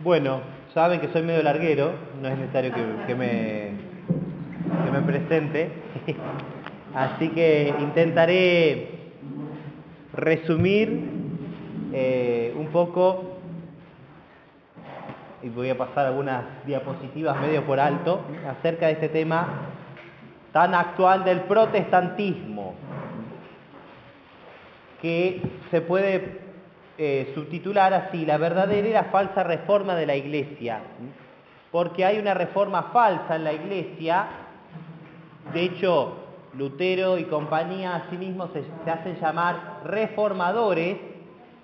Bueno, saben que soy medio larguero, no es necesario que me presente, así que intentaré resumir un poco, y voy a pasar algunas diapositivas medio por alto, acerca de este tema tan actual del protestantismo, que se puede subtitular así: la verdadera y la falsa reforma de la Iglesia, porque hay una reforma falsa en la Iglesia. De hecho, Lutero y compañía a sí mismos se hacen llamar reformadores,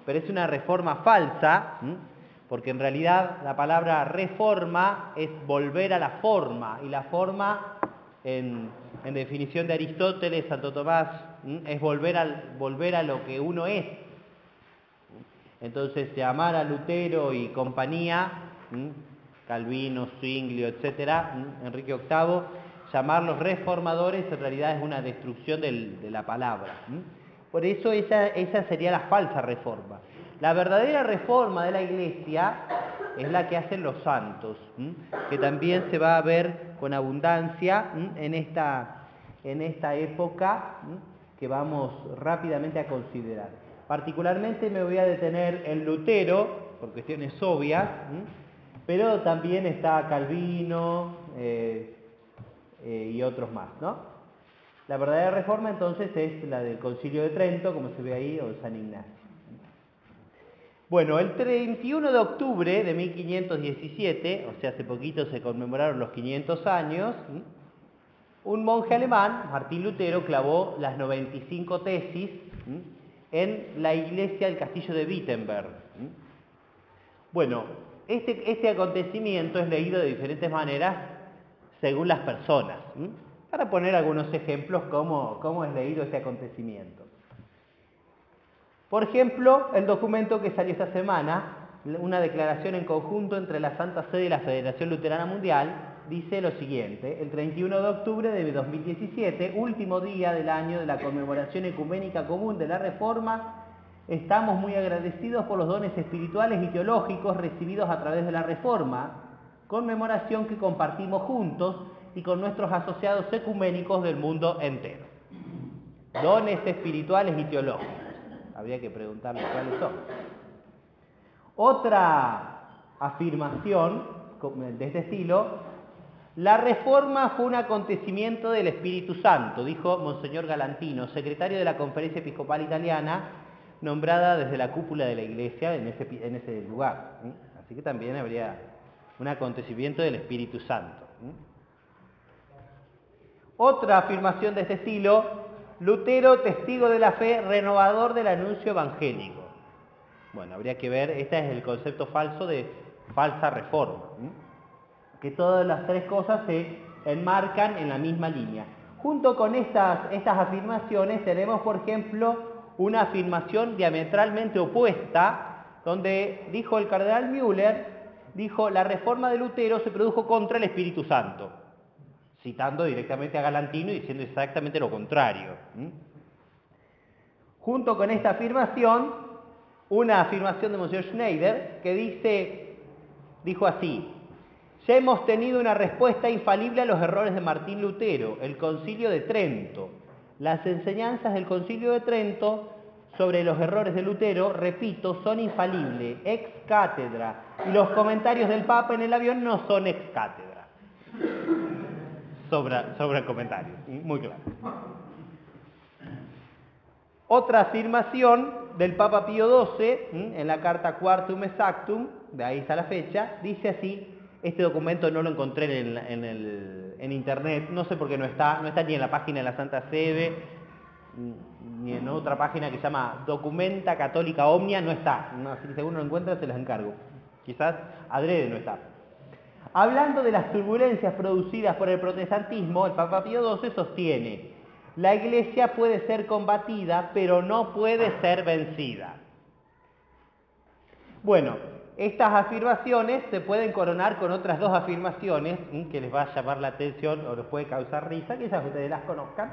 pero es una reforma falsa, porque en realidad la palabra reforma es volver a la forma, y la forma, en definición de Aristóteles, Santo Tomás, es volver a lo que uno es. Entonces, llamar a Lutero y compañía, Calvino, Zwinglio, etcétera, Enrique VIII, llamarlos reformadores en realidad es una destrucción de la palabra. Por eso esa sería la falsa reforma. La verdadera reforma de la Iglesia es la que hacen los santos, que también se va a ver con abundancia en esta época que vamos rápidamente a considerar. Particularmente me voy a detener en Lutero, por cuestiones obvias, pero también está Calvino y otros más, ¿no? La verdadera reforma entonces es la del Concilio de Trento, como se ve ahí, o de San Ignacio. Bueno, el 31 de octubre de 1517, o sea, hace poquito se conmemoraron los 500 años, un monje alemán, Martín Lutero, clavó las 95 tesis en la iglesia del castillo de Wittenberg. Bueno, este acontecimiento es leído de diferentes maneras según las personas. Para poner algunos ejemplos, cómo es leído este acontecimiento. Por ejemplo, el documento que salió esta semana, una declaración en conjunto entre la Santa Sede y la Federación Luterana Mundial, dice lo siguiente: el 31 de octubre de 2017, último día del año de la conmemoración ecuménica común de la Reforma, estamos muy agradecidos por los dones espirituales y teológicos recibidos a través de la Reforma, conmemoración que compartimos juntos y con nuestros asociados ecuménicos del mundo entero. Dones espirituales y teológicos. Habría que preguntarle cuáles son. Otra afirmación de este estilo: la Reforma fue un acontecimiento del Espíritu Santo, dijo Monseñor Galantino, secretario de la Conferencia Episcopal Italiana, nombrada desde la cúpula de la Iglesia en ese lugar. Así que también habría un acontecimiento del Espíritu Santo. Otra afirmación de este estilo: Lutero, testigo de la fe, renovador del anuncio evangélico. Bueno, habría que ver, este es el concepto falso de falsa reforma, que todas las tres cosas se enmarcan en la misma línea. Junto con estas afirmaciones tenemos, por ejemplo, una afirmación diametralmente opuesta, donde dijo el cardenal Müller, dijo: la reforma de Lutero se produjo contra el Espíritu Santo, citando directamente a Galantino y diciendo exactamente lo contrario. Junto con esta afirmación, una afirmación de Monsieur Schneider, que dijo así: ya hemos tenido una respuesta infalible a los errores de Martín Lutero, el Concilio de Trento. Las enseñanzas del Concilio de Trento sobre los errores de Lutero, repito, son infalibles, ex cátedra, y los comentarios del Papa en el avión no son ex cátedra. Sobra el comentario, muy claro. Otra afirmación del Papa Pío XII, en la carta Quartum Exactum, de ahí está la fecha, dice así. Este documento no lo encontré en internet, no sé por qué no está ni en la página de la Santa Sede, ni en otra página que se llama Documenta Católica Omnia, no está. No, así que según lo encuentran se los encargo. Quizás adrede no está. Hablando de las turbulencias producidas por el protestantismo, el Papa Pío XII sostiene: la Iglesia puede ser combatida, pero no puede ser vencida. Bueno, estas afirmaciones se pueden coronar con otras dos afirmaciones que les va a llamar la atención o les puede causar risa, quizás ustedes las conozcan.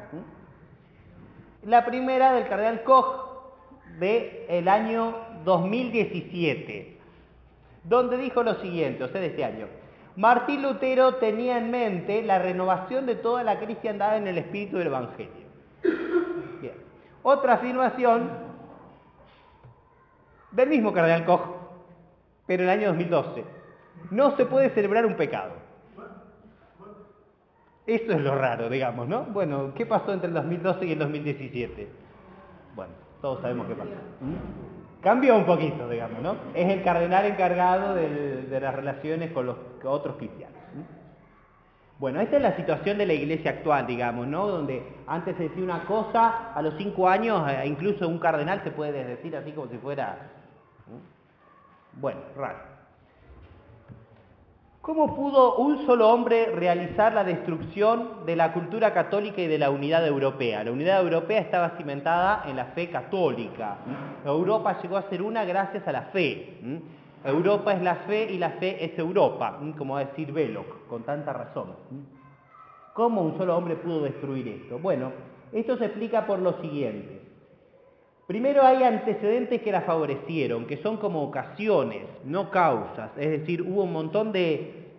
La primera del cardenal Koch del año 2017, donde dijo lo siguiente, o sea, de este año: Martín Lutero tenía en mente la renovación de toda la cristiandad en el espíritu del Evangelio. Bien. Otra afirmación del mismo cardenal Koch, pero en el año 2012. No se puede celebrar un pecado. Eso es lo raro, digamos, ¿no? Bueno, ¿qué pasó entre el 2012 y el 2017? Bueno, todos sabemos qué pasó. Cambió un poquito, digamos, ¿no? Es el cardenal encargado de las relaciones con otros cristianos. Bueno, esta es la situación de la iglesia actual, digamos, ¿no? Donde antes se decía una cosa, a los 5 años incluso un cardenal se puede decir así como si fuera... Bueno, raro. ¿Cómo pudo un solo hombre realizar la destrucción de la cultura católica y de la unidad europea? La unidad europea estaba cimentada en la fe católica. Europa llegó a ser una gracias a la fe. Europa es la fe y la fe es Europa, como va a decir Belloc, con tanta razón. ¿Cómo un solo hombre pudo destruir esto? Bueno, esto se explica por lo siguiente. Primero, hay antecedentes que la favorecieron, que son como ocasiones, no causas. Es decir, hubo un montón de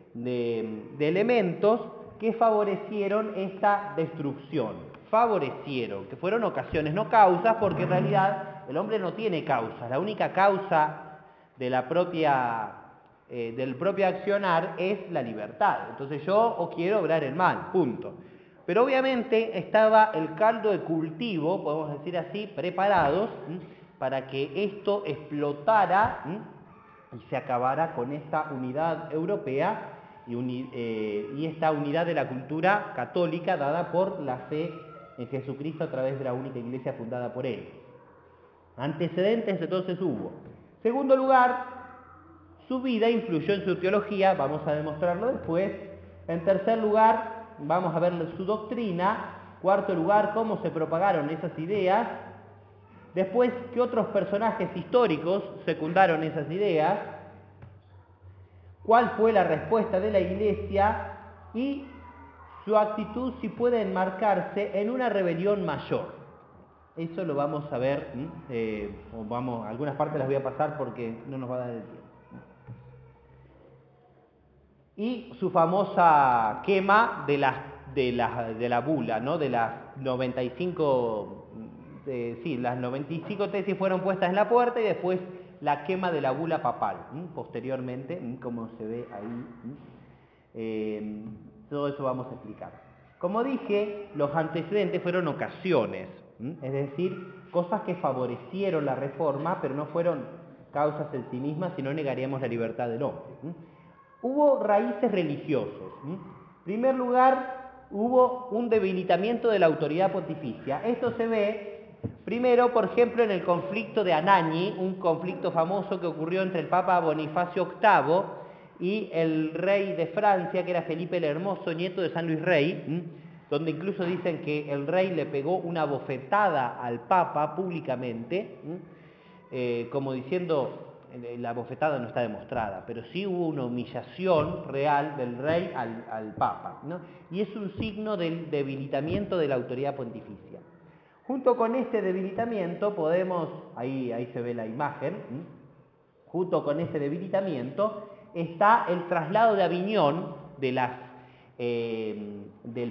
elementos que favorecieron esta destrucción. Favorecieron, que fueron ocasiones, no causas, porque en realidad el hombre no tiene causas. La única causa de del propio accionar es la libertad. Entonces yo quiero obrar el mal, punto. Pero obviamente estaba el caldo de cultivo, podemos decir así, preparados para que esto explotara y se acabara con esta unidad europea y esta unidad de la cultura católica dada por la fe en Jesucristo a través de la única iglesia fundada por él. Antecedentes entonces hubo. Segundo lugar, su vida influyó en su teología, vamos a demostrarlo después. En tercer lugar, vamos a ver su doctrina. Cuarto lugar, cómo se propagaron esas ideas. Después, qué otros personajes históricos secundaron esas ideas. Cuál fue la respuesta de la Iglesia y su actitud si puede enmarcarse en una rebelión mayor. Eso lo vamos a ver, algunas partes las voy a pasar porque no nos va a dar el tiempo. Y su famosa quema de la bula, ¿no? De las 95, las 95 tesis fueron puestas en la puerta y después la quema de la bula papal, posteriormente, como se ve ahí. Todo eso vamos a explicar. Como dije, los antecedentes fueron ocasiones, es decir, cosas que favorecieron la reforma, pero no fueron causas en sí mismas, sino negaríamos la libertad del hombre. Hubo raíces religiosos. En primer lugar, hubo un debilitamiento de la autoridad pontificia. Esto se ve, primero, por ejemplo, en el conflicto de Anagni, un conflicto famoso que ocurrió entre el Papa Bonifacio VIII y el rey de Francia, que era Felipe el Hermoso, nieto de San Luis Rey, donde incluso dicen que el rey le pegó una bofetada al Papa públicamente, como diciendo... La bofetada no está demostrada, pero sí hubo una humillación real del rey al Papa, ¿no? Y es un signo del debilitamiento de la autoridad pontificia. Junto con este debilitamiento podemos, ahí se ve la imagen, junto con este debilitamiento está el traslado de Aviñón del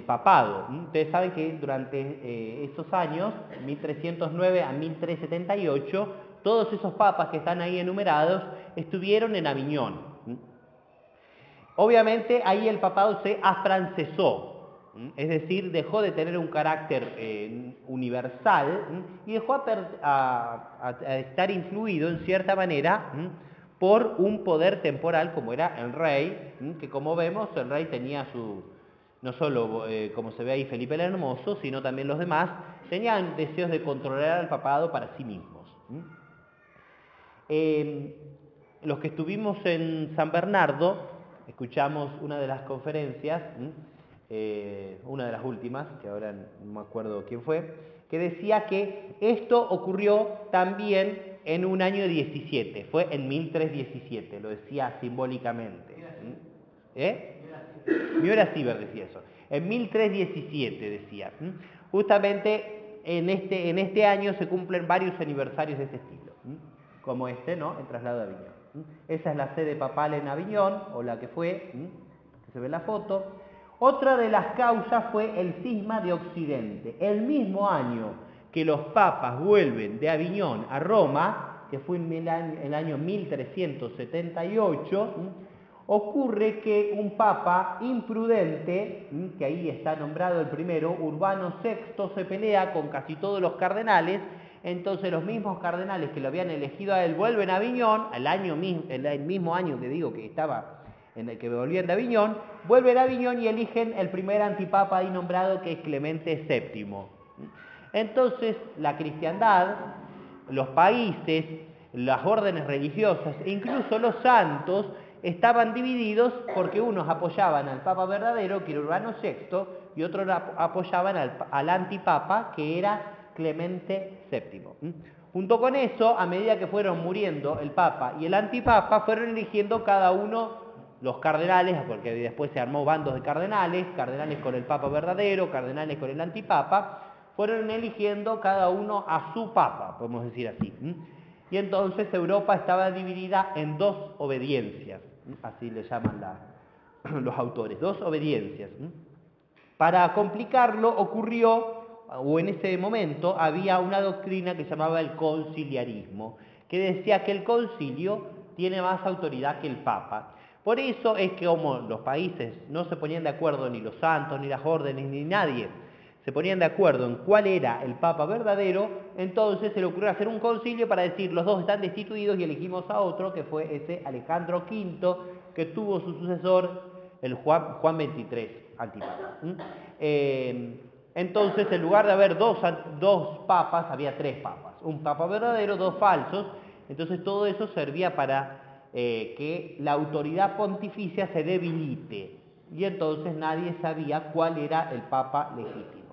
papado. Ustedes saben que durante esos años, 1309 a 1378, todos esos papas que están ahí enumerados estuvieron en Aviñón. Obviamente ahí el papado se afrancesó, es decir, dejó de tener un carácter universal y dejó a estar influido en cierta manera por un poder temporal como era el rey, que como vemos el rey tenía no solo como se ve ahí Felipe el Hermoso, sino también los demás, tenían deseos de controlar al papado para sí mismos. Los que estuvimos en San Bernardo escuchamos una de las conferencias, una de las últimas, que ahora no me acuerdo quién fue, que decía que esto ocurrió también en un año 17, fue en 1317, lo decía simbólicamente. Miura Sieber decía eso. En 1317 decía. Justamente en este año se cumplen varios aniversarios de este estilo, como ¿no? El traslado de Aviñón. Esa es la sede papal en Aviñón, o la que fue, que se ve en la foto. Otra de las causas fue el cisma de Occidente. El mismo año que los papas vuelven de Aviñón a Roma, que fue en el año 1378, ocurre que un papa imprudente, que ahí está nombrado el primero, Urbano VI, se pelea con casi todos los cardenales. Entonces los mismos cardenales que lo habían elegido a él vuelven a Aviñón, el mismo año que digo que estaba en el que volvían de Aviñón, vuelven a Aviñón y eligen el primer antipapa ahí nombrado, que es Clemente VII. Entonces la cristiandad, los países, las órdenes religiosas e incluso los santos estaban divididos porque unos apoyaban al papa verdadero, que era Urbano VI, y otros apoyaban al antipapa, que era Clemente VII. Junto con eso, a medida que fueron muriendo el papa y el antipapa, fueron eligiendo cada uno los cardenales, porque después se armó bandos de cardenales con el papa verdadero, cardenales con el antipapa, fueron eligiendo cada uno a su papa, podemos decir así. Y entonces Europa estaba dividida en dos obediencias, así le llaman los autores, dos obediencias. Para complicarlo ocurrió, o en ese momento, había una doctrina que se llamaba el conciliarismo, que decía que el concilio tiene más autoridad que el papa. Por eso es que como los países no se ponían de acuerdo, ni los santos, ni las órdenes, ni nadie, se ponían de acuerdo en cuál era el papa verdadero, entonces se le ocurrió hacer un concilio para decir los dos están destituidos y elegimos a otro, que fue ese Alejandro V, que tuvo su sucesor, el Juan XXIII, antipapa. Entonces, en lugar de haber dos papas, había tres papas. Un papa verdadero, dos falsos. Entonces todo eso servía para que la autoridad pontificia se debilite. Y entonces nadie sabía cuál era el papa legítimo.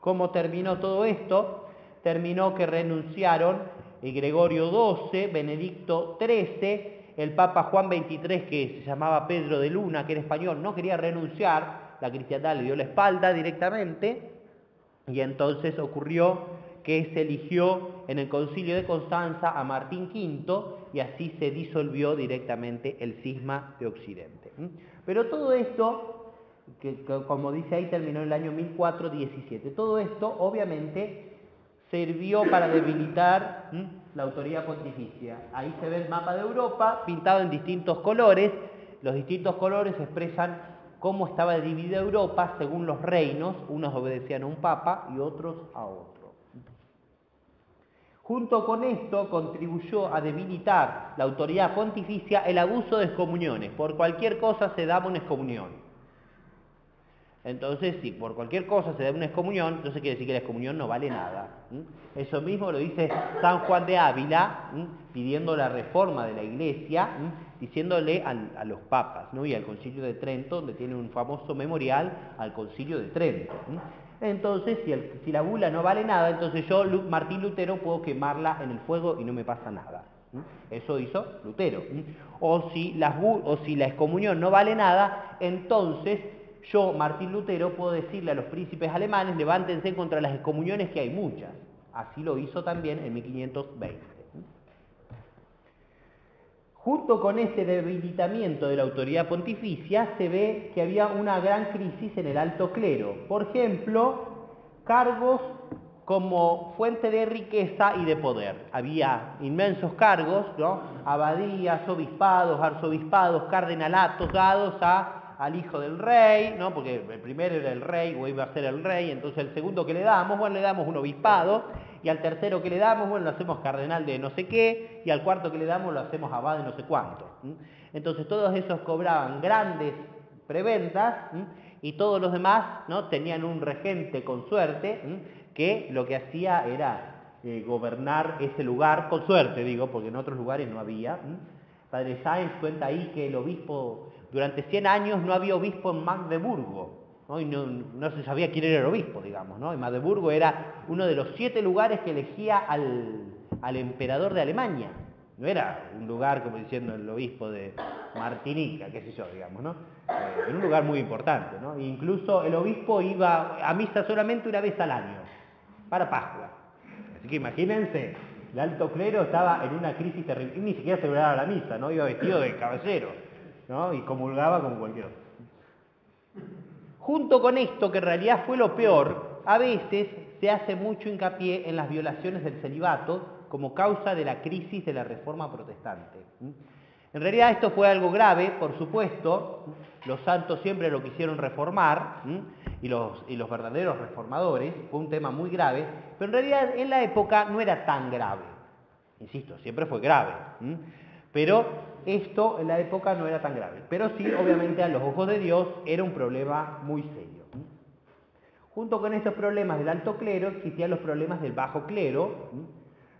¿Cómo terminó todo esto? Terminó que renunciaron Gregorio XII, Benedicto XIII, el papa Juan XXIII, que se llamaba Pedro de Luna, que era español, no quería renunciar, la cristiandad le dio la espalda directamente, y entonces ocurrió que se eligió en el concilio de Constanza a Martín V, y así se disolvió directamente el cisma de Occidente. Pero todo esto, que como dice ahí, terminó en el año 1417. Todo esto, obviamente, sirvió para debilitar la autoridad pontificia. Ahí se ve el mapa de Europa, pintado en distintos colores. Los distintos colores expresan cómo estaba dividida Europa según los reinos. Unos obedecían a un papa y otros a otro. Junto con esto contribuyó a debilitar la autoridad pontificia el abuso de excomuniones. Por cualquier cosa se daba una excomunión. Entonces, si por cualquier cosa se da una excomunión, entonces quiere decir que la excomunión no vale nada. Eso mismo lo dice San Juan de Ávila, pidiendo la reforma de la Iglesia, diciéndole a los papas, ¿no? Y al Concilio de Trento, donde tiene un famoso memorial al Concilio de Trento. Entonces, si la bula no vale nada, entonces yo, Martín Lutero, puedo quemarla en el fuego y no me pasa nada. Eso hizo Lutero. O si la excomunión no vale nada, entonces yo, Martín Lutero, puedo decirle a los príncipes alemanes, levántense contra las excomuniones, que hay muchas. Así lo hizo también en 1520. Junto con este debilitamiento de la autoridad pontificia, se ve que había una gran crisis en el alto clero. Por ejemplo, cargos como fuente de riqueza y de poder. Había inmensos cargos, ¿no? Abadías, obispados, arzobispados, cardenalatos dados al hijo del rey, ¿no? Porque el primero era el rey, o iba a ser el rey, entonces el segundo que le damos, bueno, le damos un obispado, y al tercero que le damos, bueno, lo hacemos cardenal de no sé qué, y al cuarto que le damos lo hacemos abad de no sé cuánto. Entonces todos esos cobraban grandes prebendas, y todos los demás, ¿no? Tenían un regente con suerte, que lo que hacía era gobernar ese lugar, con suerte digo, porque en otros lugares no había. Padre Sáenz cuenta ahí que el obispo durante 100 años no había obispo en Magdeburgo, ¿no? Y no se sabía quién era el obispo, digamos, ¿no? Y Magdeburgo era uno de los 7 lugares que elegía al emperador de Alemania. No era un lugar, como diciendo, el obispo de Martinica, qué sé yo, digamos, ¿no? Era un lugar muy importante, ¿no? Incluso el obispo iba a misa solamente una vez al año, para Pascua. Así que imagínense, el alto clero estaba en una crisis terrible, y ni siquiera celebraba la misa, ¿no? Iba vestido de caballero, ¿no? Y comulgaba como cualquier otro. Junto con esto, que en realidad fue lo peor, a veces se hace mucho hincapié en las violaciones del celibato como causa de la crisis de la Reforma Protestante. En realidad esto fue algo grave, por supuesto, los santos siempre lo quisieron reformar, y los verdaderos reformadores, fue un tema muy grave, pero en realidad en la época no era tan grave. Insisto, siempre fue grave, pero esto en la época no era tan grave. Pero sí, obviamente, a los ojos de Dios era un problema muy serio. Junto con estos problemas del alto clero existían los problemas del bajo clero,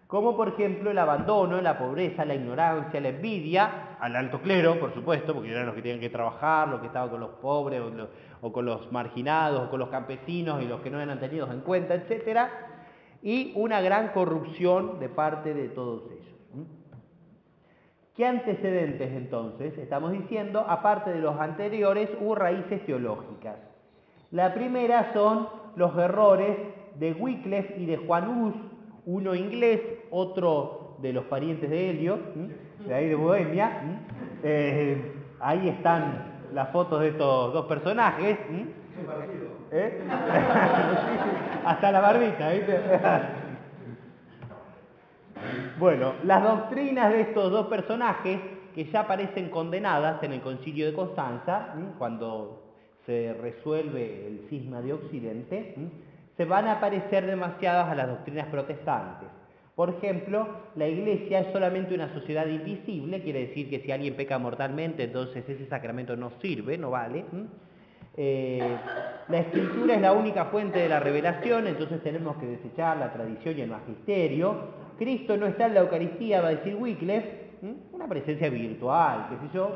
como por ejemplo el abandono, la pobreza, la ignorancia, la envidia, al alto clero, por supuesto, porque eran los que tenían que trabajar, los que estaban con los pobres, o con los marginados, o con los campesinos, y los que no eran tenidos en cuenta, etc. Y una gran corrupción de parte de todos ellos. ¿Qué antecedentes entonces estamos diciendo? Aparte de los anteriores, hubo raíces teológicas. La primera son los errores de Wycliffe y de Juan Hus, uno inglés, otro de los parientes de Helio, de ahí de Bohemia. Ahí están las fotos de estos dos personajes. ¿Eh? Hasta la barbita, ¿viste? Bueno, las doctrinas de estos dos personajes, que ya aparecen condenadas en el Concilio de Constanza, cuando se resuelve el cisma de Occidente, se van a parecer demasiadas a las doctrinas protestantes. Por ejemplo, la Iglesia es solamente una sociedad invisible, quiere decir que si alguien peca mortalmente, entonces ese sacramento no sirve, no vale. La Escritura es la única fuente de la revelación, entonces tenemos que desechar la tradición y el magisterio. Cristo no está en la Eucaristía, va a decir Wycliffe, una presencia virtual, qué sé yo.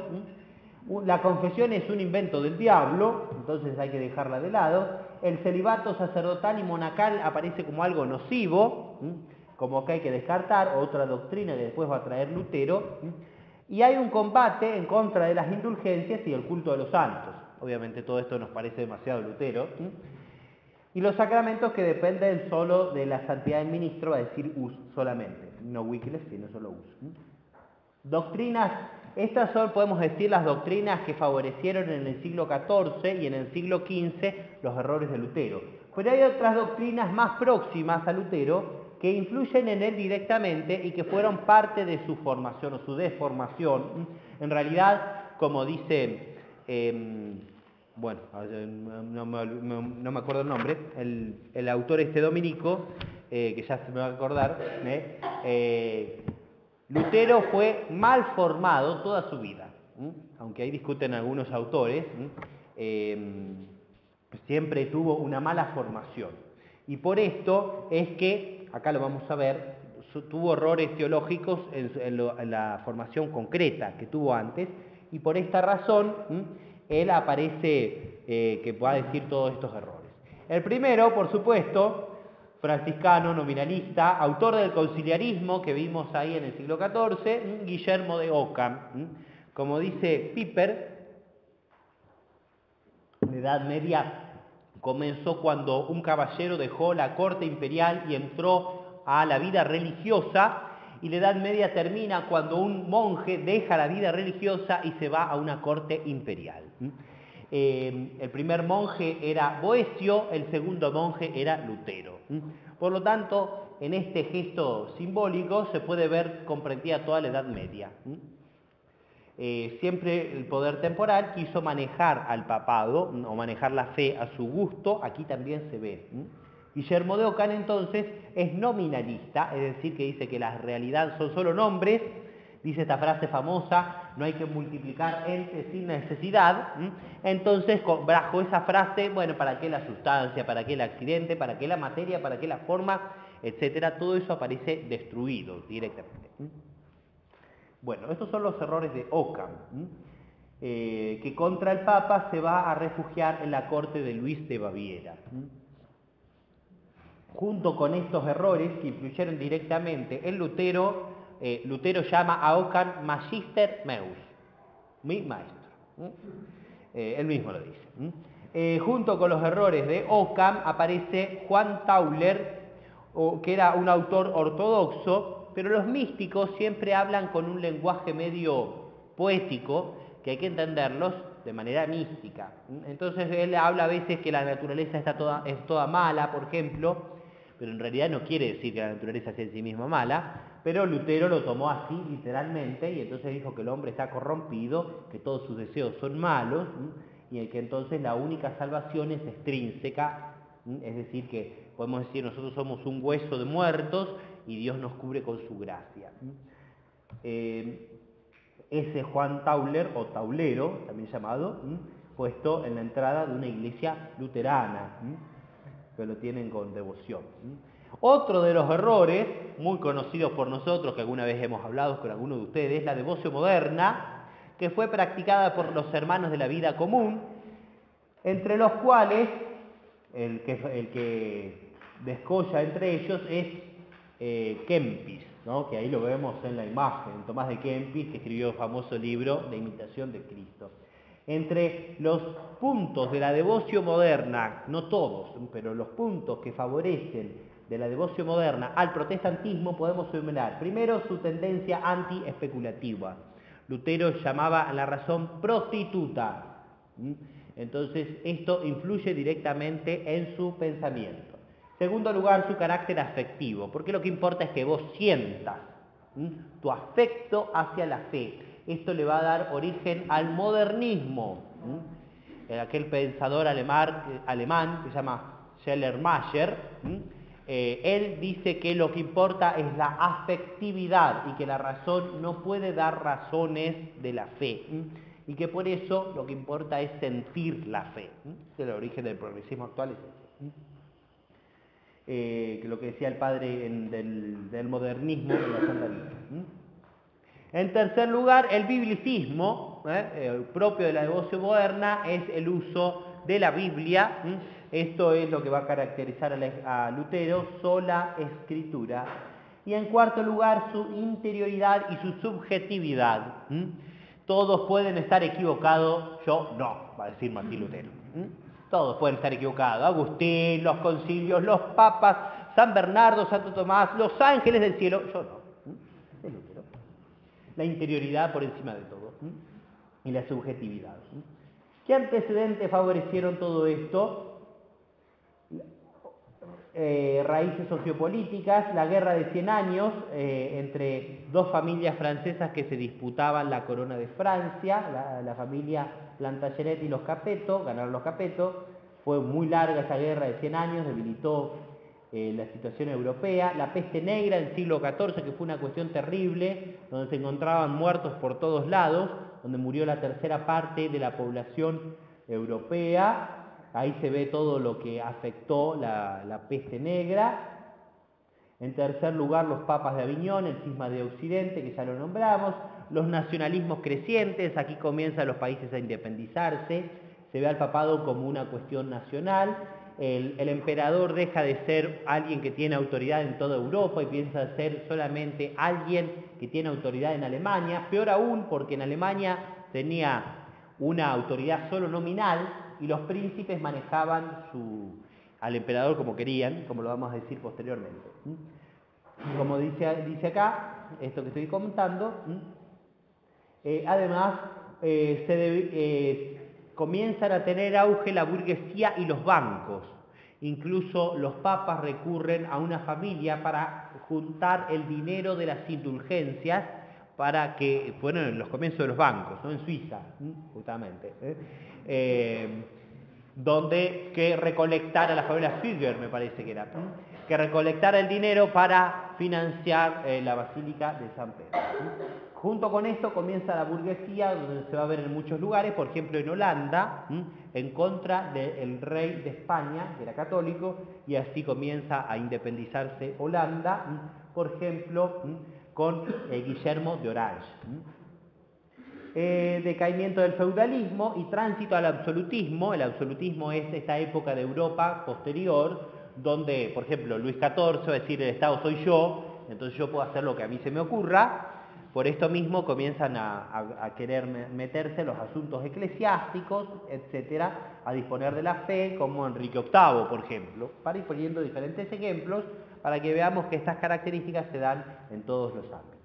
La confesión es un invento del diablo, entonces hay que dejarla de lado. El celibato sacerdotal y monacal aparece como algo nocivo, como que hay que descartar, otra doctrina que después va a traer Lutero. Y hay un combate en contra de las indulgencias y el culto de los santos. Obviamente todo esto nos parece demasiado Lutero. Y los sacramentos que dependen solo de la santidad del ministro, va a decir Hus solamente, no Wycliffe, sino solo Hus. Doctrinas, estas son, podemos decir, las doctrinas que favorecieron en el siglo XIV y en el siglo XV los errores de Lutero. Pero hay otras doctrinas más próximas a Lutero que influyen en él directamente y que fueron parte de su formación o su deformación. En realidad, como dice... bueno, no me acuerdo el nombre, el autor dominico, que ya se me va a acordar, Lutero fue mal formado toda su vida, aunque ahí discuten algunos autores, siempre tuvo una mala formación. Y por esto es que, acá lo vamos a ver, tuvo errores teológicos en la formación concreta que tuvo antes, y por esta razón él aparece que va a decir todos estos errores. El primero, por supuesto, franciscano, nominalista, autor del conciliarismo que vimos ahí en el siglo XIV, Guillermo de Ockham. Como dice Piper, la Edad Media comenzó cuando un caballero dejó la corte imperial y entró a la vida religiosa, y la Edad Media termina cuando un monje deja la vida religiosa y se va a una corte imperial. El primer monje era Boecio, el segundo monje era Lutero. Por lo tanto, en este gesto simbólico se puede ver comprendida toda la Edad Media. Siempre el poder temporal quiso manejar al papado o manejar la fe a su gusto, aquí también se ve. Guillermo de Ockham entonces es nominalista, es decir, que dice que la realidad son solo nombres, dice esta frase famosa, no hay que multiplicar entes sin necesidad. Entonces, bajo esa frase, bueno, ¿para qué la sustancia? ¿Para qué el accidente? ¿Para qué la materia? ¿Para qué la forma? Etcétera, todo eso aparece destruido directamente. Bueno, estos son los errores de Ockham. que contra el Papa se va a refugiar en la corte de Luis de Baviera. Junto con estos errores que influyeron directamente en Lutero, Lutero llama a Ockham Magister Meus, mi maestro. Él mismo lo dice. Junto con los errores de Ockham aparece Juan Tauler, que era un autor ortodoxo, pero los místicos siempre hablan con un lenguaje medio poético, que hay que entenderlos de manera mística. Entonces él habla a veces que la naturaleza es toda mala, por ejemplo, pero en realidad no quiere decir que la naturaleza sea en sí misma mala, pero Lutero lo tomó así literalmente y entonces dijo que el hombre está corrompido, que todos sus deseos son malos y que entonces la única salvación es extrínseca, es decir, que podemos decir nosotros somos un hueso de muertos y Dios nos cubre con su gracia. Ese Juan Tauler, o Taulero, también llamado, puesto en la entrada de una iglesia luterana, que lo tienen con devoción. Otro de los errores, muy conocidos por nosotros, que alguna vez hemos hablado con alguno de ustedes, la devoción moderna, que fue practicada por los hermanos de la vida común, entre los cuales el que descolla entre ellos es Kempis, ¿no? Que ahí lo vemos en la imagen, Tomás de Kempis, que escribió el famoso libro de imitación de Cristo. Entre los puntos de la devoción moderna, no todos, pero los puntos que favorecen de la devoción moderna al protestantismo podemos enumerar. Primero, su tendencia anti-especulativa. Lutero llamaba a la razón prostituta. Entonces, esto influye directamente en su pensamiento. Segundo lugar, su carácter afectivo, porque lo que importa es que vos sientas tu afecto hacia la fe. Esto le va a dar origen al modernismo. Aquel pensador alemán que se llama Schleiermacher, él dice que lo que importa es la afectividad y que la razón no puede dar razones de la fe. Y que por eso lo que importa es sentir la fe. Este es el origen del progresismo actual. Que lo que decía el padre del modernismo en la Santa Biblia. En tercer lugar, el biblicismo, propio de la devoción moderna, es el uso de la Biblia. Esto es lo que va a caracterizar a Lutero, sola escritura. Y en cuarto lugar, su interioridad y su subjetividad. Todos pueden estar equivocados, yo no, va a decir Martín Lutero. Todos pueden estar equivocados. Agustín, los concilios, los papas, San Bernardo, Santo Tomás, los ángeles del cielo, yo no. Es Lutero. La interioridad por encima de todo. Y la subjetividad. ¿Qué antecedentes favorecieron todo esto? Raíces sociopolíticas, la guerra de 100 años entre dos familias francesas que se disputaban la corona de Francia, la familia Plantagenet y los Capeto, ganaron los Capeto. Fue muy larga esa guerra de 100 años, debilitó la situación europea. La peste negra en el siglo XIV, que fue una cuestión terrible, donde se encontraban muertos por todos lados, donde murió la tercera parte de la población europea. Ahí se ve todo lo que afectó la peste negra. En tercer lugar, los papas de Aviñón, el cisma de Occidente, que ya lo nombramos. Los nacionalismos crecientes, aquí comienzan los países a independizarse. Se ve al papado como una cuestión nacional. El emperador deja de ser alguien que tiene autoridad en toda Europa y piensa ser solamente alguien que tiene autoridad en Alemania. Peor aún, porque en Alemania tenía una autoridad solo nominal, y los príncipes manejaban al emperador como querían, como lo vamos a decir posteriormente. Como dice acá, esto que estoy comentando, además comienzan a tener auge la burguesía y los bancos. Incluso los papas recurren a una familia para juntar el dinero de las indulgencias para que fueron en los comienzos de los bancos, ¿no? En Suiza, justamente, donde que recolectara la familia Fugger, me parece que era, que recolectara el dinero para financiar la Basílica de San Pedro. Junto con esto comienza la burguesía, donde se va a ver en muchos lugares, por ejemplo en Holanda, en contra del rey de España, que era católico, y así comienza a independizarse Holanda, por ejemplo, con Guillermo de Orange. decaimiento del feudalismo y tránsito al absolutismo. El absolutismo es esta época de Europa posterior, donde, por ejemplo, Luis XIV va a decir: el Estado soy yo, entonces yo puedo hacer lo que a mí se me ocurra. Por esto mismo comienzan a querer meterse en los asuntos eclesiásticos, etcétera, a disponer de la fe, como Enrique VIII, por ejemplo, para ir poniendo diferentes ejemplos para que veamos que estas características se dan en todos los ámbitos.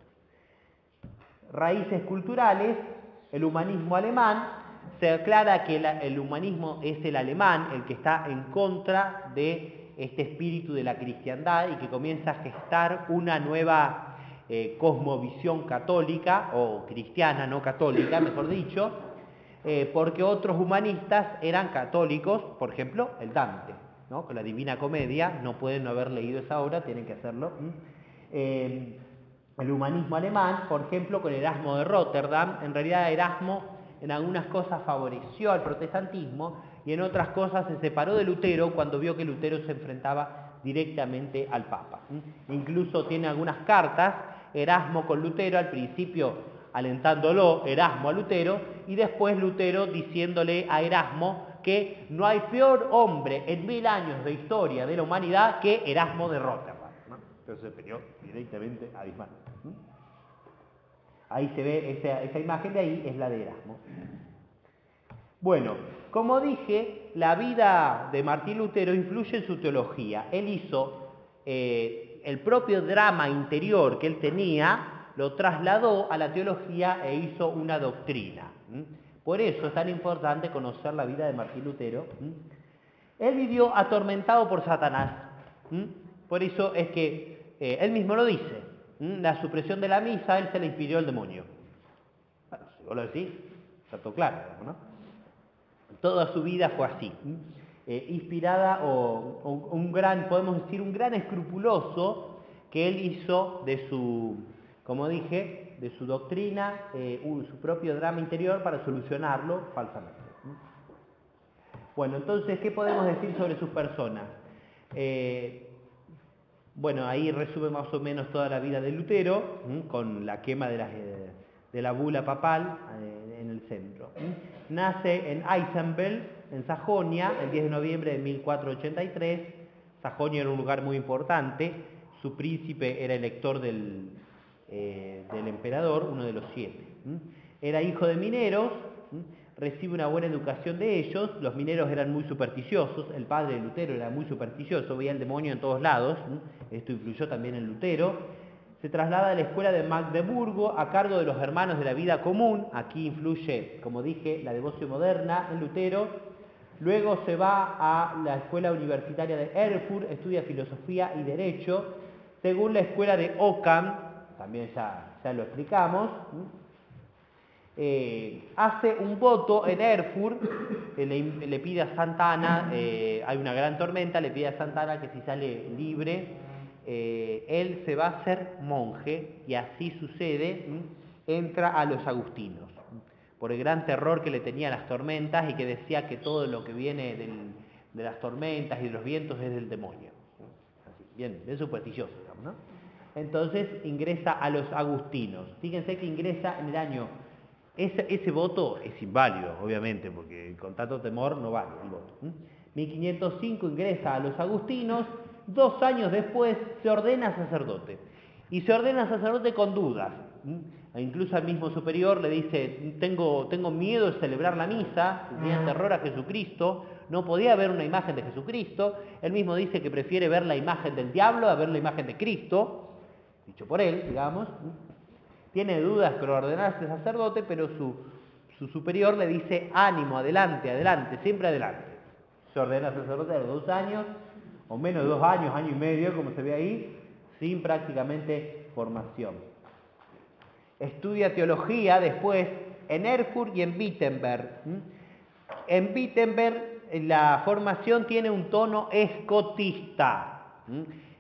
Raíces culturales: el humanismo alemán. Se aclara que el humanismo es el alemán el que está en contra de este espíritu de la cristiandad y que comienza a gestar una nueva cosmovisión católica, o cristiana, no católica, mejor dicho, porque otros humanistas eran católicos, por ejemplo, el Dante, ¿no? Con la Divina Comedia, no pueden no haber leído esa obra, tienen que hacerlo. El humanismo alemán, por ejemplo, con Erasmo de Rotterdam. En realidad Erasmo en algunas cosas favoreció al protestantismo y en otras cosas se separó de Lutero cuando vio que Lutero se enfrentaba directamente al Papa. Incluso tiene algunas cartas Erasmo con Lutero, al principio alentándolo Erasmo a Lutero y después Lutero diciéndole a Erasmo que no hay peor hombre en 1000 años de historia de la humanidad que Erasmo de Rotterdam, ¿no? Entonces se peleó directamente a Bismarck. Ahí se ve esa imagen, de ahí es la de Erasmo. Bueno, como dije, la vida de Martín Lutero influye en su teología. Él hizo el propio drama interior que él tenía, lo trasladó a la teología e hizo una doctrina. Por eso es tan importante conocer la vida de Martín Lutero. Él vivió atormentado por Satanás. Por eso es que él mismo lo dice. La supresión de la misa, él se le inspiró el demonio. Bueno, si vos lo decís, está todo claro, ¿no? Toda su vida fue así. Inspirada o un gran, podemos decir, un gran escrupuloso que él hizo de su, como dije, de su doctrina, su propio drama interior para solucionarlo falsamente. Bueno, entonces, ¿qué podemos decir sobre sus personas? Bueno, ahí resume más o menos toda la vida de Lutero, con la quema de la bula papal en el centro. Nace en Eisenberg, en Sajonia, el 10 de noviembre de 1483. Sajonia era un lugar muy importante. Su príncipe era elector del emperador, uno de los 7. Era hijo de mineros. Recibe una buena educación de ellos. Los mineros eran muy supersticiosos. El padre de Lutero era muy supersticioso, veía el demonio en todos lados. Esto influyó también en Lutero. Se traslada a la escuela de Magdeburgo a cargo de los hermanos de la vida común. Aquí influye, como dije, la devoción moderna en Lutero. Luego se va a la escuela universitaria de Erfurt, estudia filosofía y derecho. Según la escuela de Ockham, también ya lo explicamos, hace un voto en Erfurt, le pide a Santa Ana, hay una gran tormenta, le pide a Santa Ana que si sale libre, él se va a hacer monje, y así sucede. Entra a los agustinos, por el gran terror que le tenía a las tormentas y que decía que todo lo que viene de las tormentas y de los vientos es del demonio. Así, bien supersticioso, digamos, ¿no? Entonces ingresa a los agustinos. Fíjense que ingresa en el año... Ese voto es inválido, obviamente, porque con tanto temor no vale el voto. 1505 ingresa a los agustinos. 2 años después se ordena sacerdote. Y se ordena sacerdote con dudas. Incluso al mismo superior le dice: tengo miedo de celebrar la misa, tenía terror a Jesucristo, no podía ver una imagen de Jesucristo. Él mismo dice que prefiere ver la imagen del diablo a ver la imagen de Cristo, dicho por él, digamos. Tiene dudas con ordenarse sacerdote, pero su superior le dice: ánimo, adelante, adelante, siempre adelante. Se ordena sacerdote a los 2 años, o menos de 2 años, año y medio, como se ve ahí, sin prácticamente formación. Estudia teología después en Erfurt y en Wittenberg. En Wittenberg la formación tiene un tono escotista.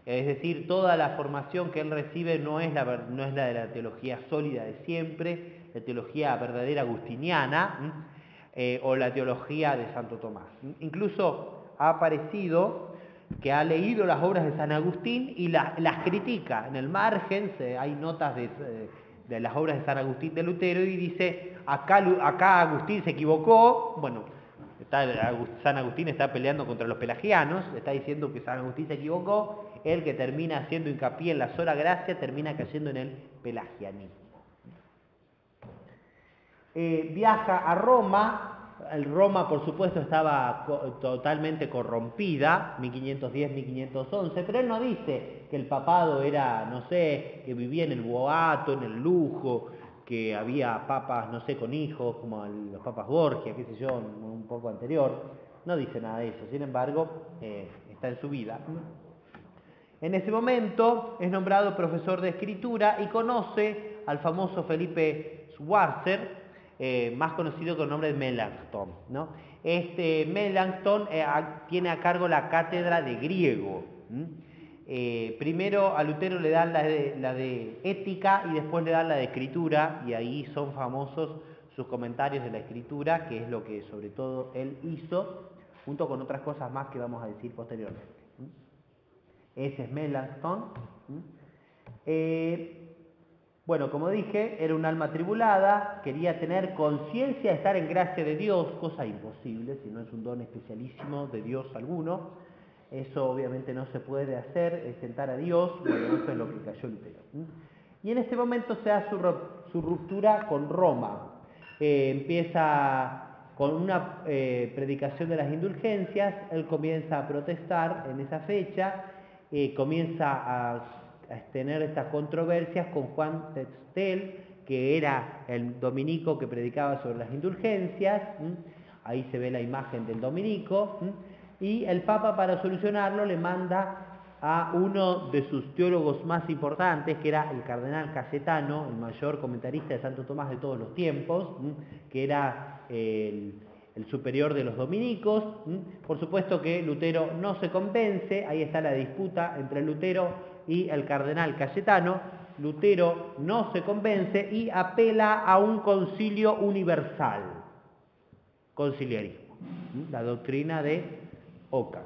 Es decir, toda la formación que él recibe no es la de la teología sólida de siempre, la teología verdadera agustiniana, o la teología de Santo Tomás. Incluso ha aparecido que ha leído las obras de San Agustín y las critica. En el margen hay notas de las obras de San Agustín de Lutero y dice, acá Agustín se equivocó. Bueno, San Agustín está peleando contra los pelagianos, está diciendo que San Agustín se equivocó, el que termina haciendo hincapié en la sola gracia termina cayendo en el pelagianismo. Viaja a Roma. Roma, por supuesto, estaba totalmente corrompida, 1510-1511, pero él no dice que el papado era, no sé, que vivía en el boato, en el lujo, que había papas, no sé, con hijos, como los papas Borgia, qué sé yo, un poco anterior. No dice nada de eso, sin embargo, está en su vida. En ese momento es nombrado profesor de escritura y conoce al famoso Felipe Schwarzer, más conocido con el nombre de Melanchthon, ¿no? Este Melanchthon tiene a cargo la cátedra de griego. Primero a Lutero le dan la de ética y después le dan la de escritura, y ahí son famosos sus comentarios de la escritura, que es lo que sobre todo él hizo, junto con otras cosas más que vamos a decir posteriormente. Ese es Melanchthon. Bueno, como dije, era un alma atribulada, quería tener conciencia de estar en gracia de Dios, cosa imposible, si no es un don especialísimo de Dios alguno. Eso obviamente no se puede hacer, es tentar a Dios. Bueno, eso es lo que cayó Lutero. Y en este momento se da su ruptura con Roma. Empieza con una predicación de las indulgencias, él comienza a protestar en esa fecha, comienza a tener estas controversias con Juan Textel, que era el dominico que predicaba sobre las indulgencias. Ahí se ve la imagen del dominico. Y el Papa, para solucionarlo, le manda a uno de sus teólogos más importantes, que era el cardenal Cayetano, el mayor comentarista de Santo Tomás de todos los tiempos, que era el superior de los dominicos. Por supuesto que Lutero no se convence, ahí está la disputa entre Lutero y el cardenal Cayetano. Lutero no se convence y apela a un concilio universal, conciliarismo, la doctrina de Ockham.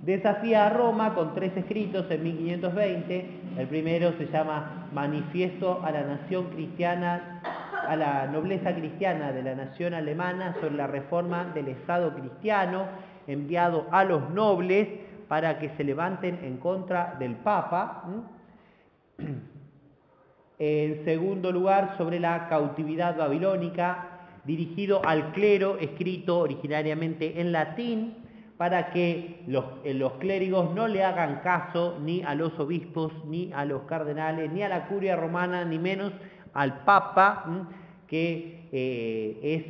Desafía a Roma con 3 escritos en 1520. El primero se llama Manifiesto a la nación cristiana, a la nobleza cristiana de la nación alemana sobre la reforma del Estado cristiano, enviado a los nobles para que se levanten en contra del Papa. En segundo lugar, sobre la cautividad babilónica, dirigido al clero, escrito originariamente en latín, para que los clérigos no le hagan caso ni a los obispos, ni a los cardenales, ni a la curia romana, ni menos al Papa, que es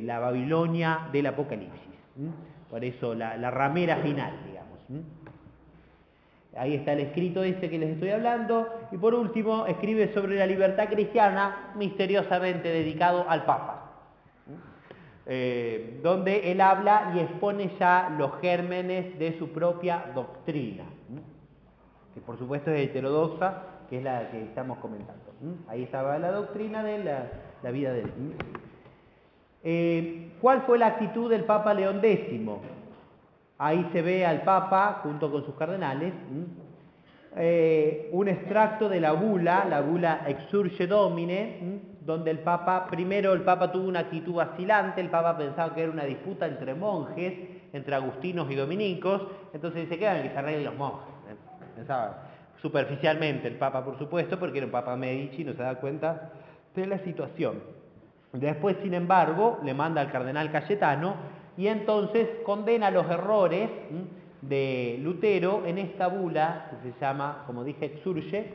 la Babilonia del Apocalipsis. Por eso la ramera final, digamos. Ahí está el escrito ese que les estoy hablando. Y por último, escribe sobre la libertad cristiana, misteriosamente dedicado al Papa, donde él habla y expone ya los gérmenes de su propia doctrina, que por supuesto es heterodoxa, que es la que estamos comentando. Ahí estaba la doctrina de la vida de él. ¿Cuál fue la actitud del Papa León X? Ahí se ve al Papa junto con sus cardenales. Un extracto de la bula Exsurge Domine, donde el Papa tuvo una actitud vacilante. El Papa pensaba que era una disputa entre monjes, entre agustinos y dominicos, entonces dice que se arreglen los monjes. Pensaba superficialmente el Papa, por supuesto, porque era un Papa Medici y no se da cuenta de la situación. Después, sin embargo, le manda al cardenal Cayetano y entonces condena los errores de Lutero en esta bula, que se llama, como dije, Exsurge,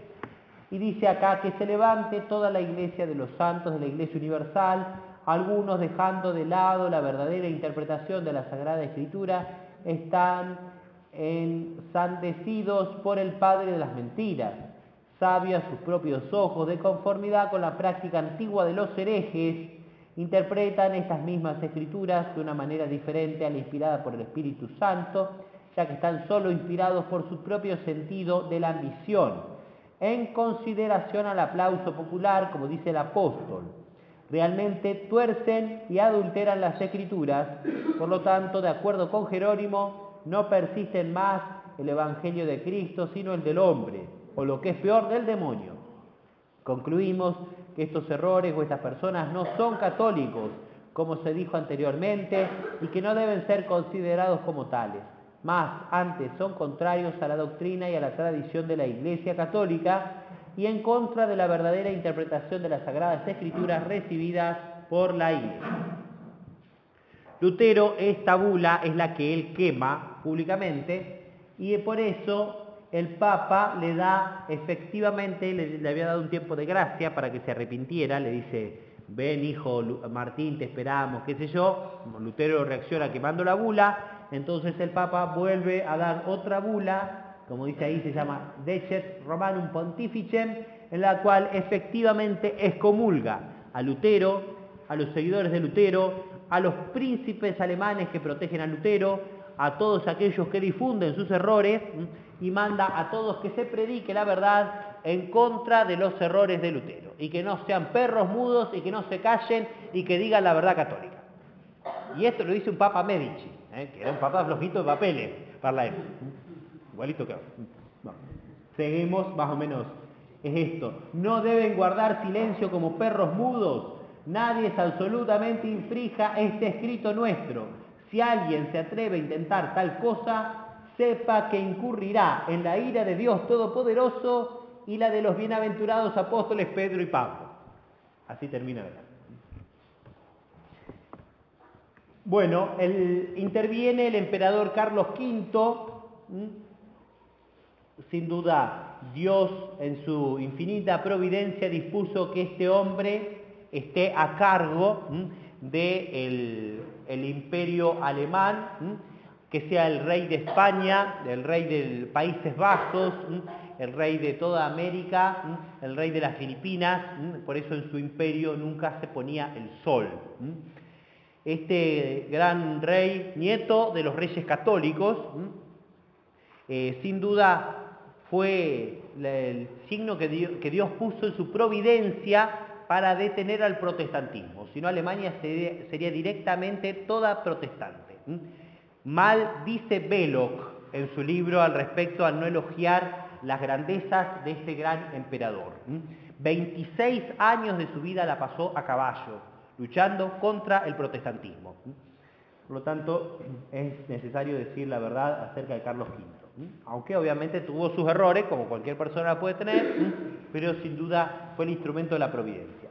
y dice acá que se levante toda la iglesia de los santos de la Iglesia Universal, algunos dejando de lado la verdadera interpretación de la Sagrada Escritura, están ensandecidos por el padre de las mentiras, sabios a sus propios ojos, de conformidad con la práctica antigua de los herejes, interpretan estas mismas escrituras de una manera diferente a la inspirada por el Espíritu Santo, ya que están solo inspirados por su propio sentido de la ambición, en consideración al aplauso popular, como dice el apóstol. Realmente tuercen y adulteran las escrituras, por lo tanto, de acuerdo con Jerónimo, no persisten más el Evangelio de Cristo, sino el del hombre, o lo que es peor, del demonio. Concluimos que estos errores o estas personas no son católicos, como se dijo anteriormente, y que no deben ser considerados como tales. Más, antes son contrarios a la doctrina y a la tradición de la Iglesia Católica y en contra de la verdadera interpretación de las Sagradas Escrituras recibidas por la Iglesia. Lutero, esta bula es la que él quema públicamente y por eso el Papa le da, efectivamente, le había dado un tiempo de gracia para que se arrepintiera, le dice, ven hijo Martín, te esperamos, qué sé yo. Lutero reacciona quemando la bula, entonces el Papa vuelve a dar otra bula, como dice ahí, se llama Decet Romanum Pontificem, en la cual efectivamente excomulga a Lutero, a los seguidores de Lutero, a los príncipes alemanes que protegen a Lutero, a todos aquellos que difunden sus errores y manda a todos que se predique la verdad en contra de los errores de Lutero y que no sean perros mudos y que no se callen y que digan la verdad católica. Y esto lo dice un Papa Medici, que era un papa flojito de papeles para la época. Igualito que ahora. No. Seguimos más o menos. Es esto. No deben guardar silencio como perros mudos. Nadie absolutamente infrija este escrito nuestro. Si alguien se atreve a intentar tal cosa, sepa que incurrirá en la ira de Dios Todopoderoso y la de los bienaventurados apóstoles Pedro y Pablo. Así termina. Bueno, interviene el emperador Carlos V. Sin duda, Dios en su infinita providencia dispuso que este hombre esté a cargo del imperio alemán, que sea el rey de España, el rey de Países Bajos, el rey de toda América, el rey de las Filipinas. Por eso en su imperio nunca se ponía el sol. Este gran rey, nieto de los reyes católicos, sin duda fue el signo que Dios puso en su providencia para detener al protestantismo. Si no, Alemania sería directamente toda protestante. Mal dice Belloc en su libro al respecto al no elogiar las grandezas de este gran emperador. 26 años de su vida la pasó a caballo, luchando contra el protestantismo. Por lo tanto, es necesario decir la verdad acerca de Carlos V. Aunque obviamente tuvo sus errores, como cualquier persona puede tener, pero sin duda fue el instrumento de la providencia.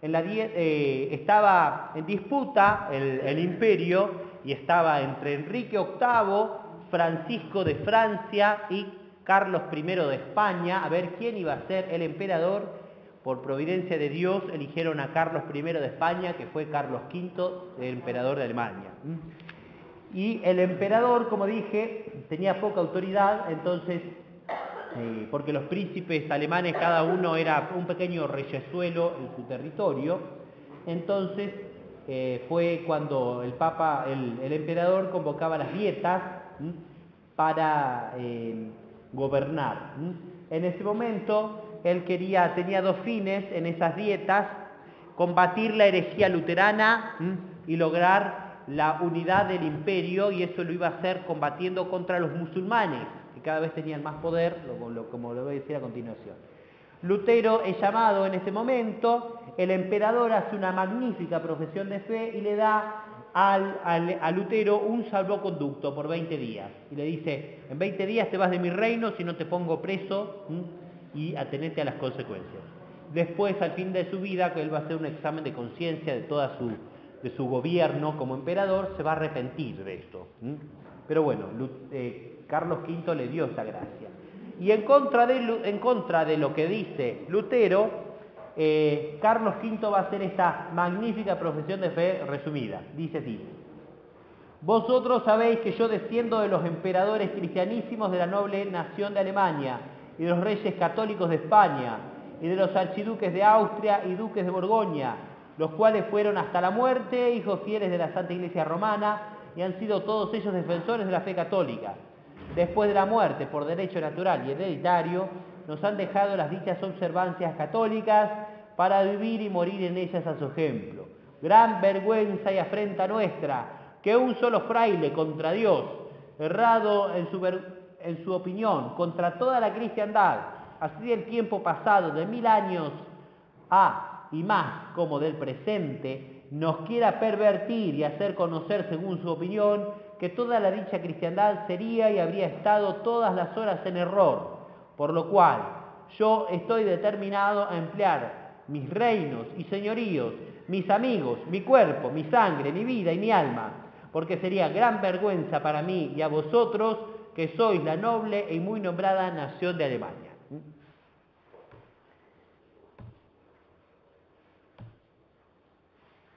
Estaba en disputa el imperio y estaba entre Enrique VIII, Francisco de Francia y Carlos I de España, a ver quién iba a ser el emperador. Por providencia de Dios eligieron a Carlos I de España, que fue Carlos V, el emperador de Alemania. Y el emperador, como dije, tenía poca autoridad, entonces, porque los príncipes alemanes, cada uno era un pequeño reyesuelo en su territorio, entonces fue cuando el Papa, el emperador convocaba las dietas para gobernar. En ese momento, él tenía dos fines en esas dietas: combatir la herejía luterana y lograr la unidad del imperio, y eso lo iba a hacer combatiendo contra los musulmanes, que cada vez tenían más poder, como lo voy a decir a continuación. Lutero es llamado en ese momento, el emperador hace una magnífica profesión de fe y le da a Lutero un salvoconducto por 20 días. Y le dice, en 20 días te vas de mi reino si no te pongo preso y atenete a las consecuencias. Después, al fin de su vida, que él va a hacer un examen de conciencia de toda su gobierno como emperador, se va a arrepentir de esto. Pero bueno, Carlos V le dio esa gracia. Y en contra de lo que dice Lutero, Carlos V va a hacer esta magnífica profesión de fe resumida. Dice así: vosotros sabéis que yo desciendo de los emperadores cristianísimos de la noble nación de Alemania y de los reyes católicos de España y de los archiduques de Austria y duques de Borgoña, los cuales fueron hasta la muerte hijos fieles de la Santa Iglesia Romana y han sido todos ellos defensores de la fe católica. Después de la muerte, por derecho natural y hereditario, nos han dejado las dichas observancias católicas para vivir y morir en ellas a su ejemplo. Gran vergüenza y afrenta nuestra, que un solo fraile contra Dios, errado en su opinión, contra toda la cristiandad, así del tiempo pasado, de 1000 años y más como del presente, nos quiera pervertir y hacer conocer, según su opinión, que toda la dicha cristiandad sería y habría estado todas las horas en error, por lo cual yo estoy determinado a emplear mis reinos y señoríos, mis amigos, mi cuerpo, mi sangre, mi vida y mi alma, porque sería gran vergüenza para mí y a vosotros, que sois la noble y muy nombrada nación de Alemania.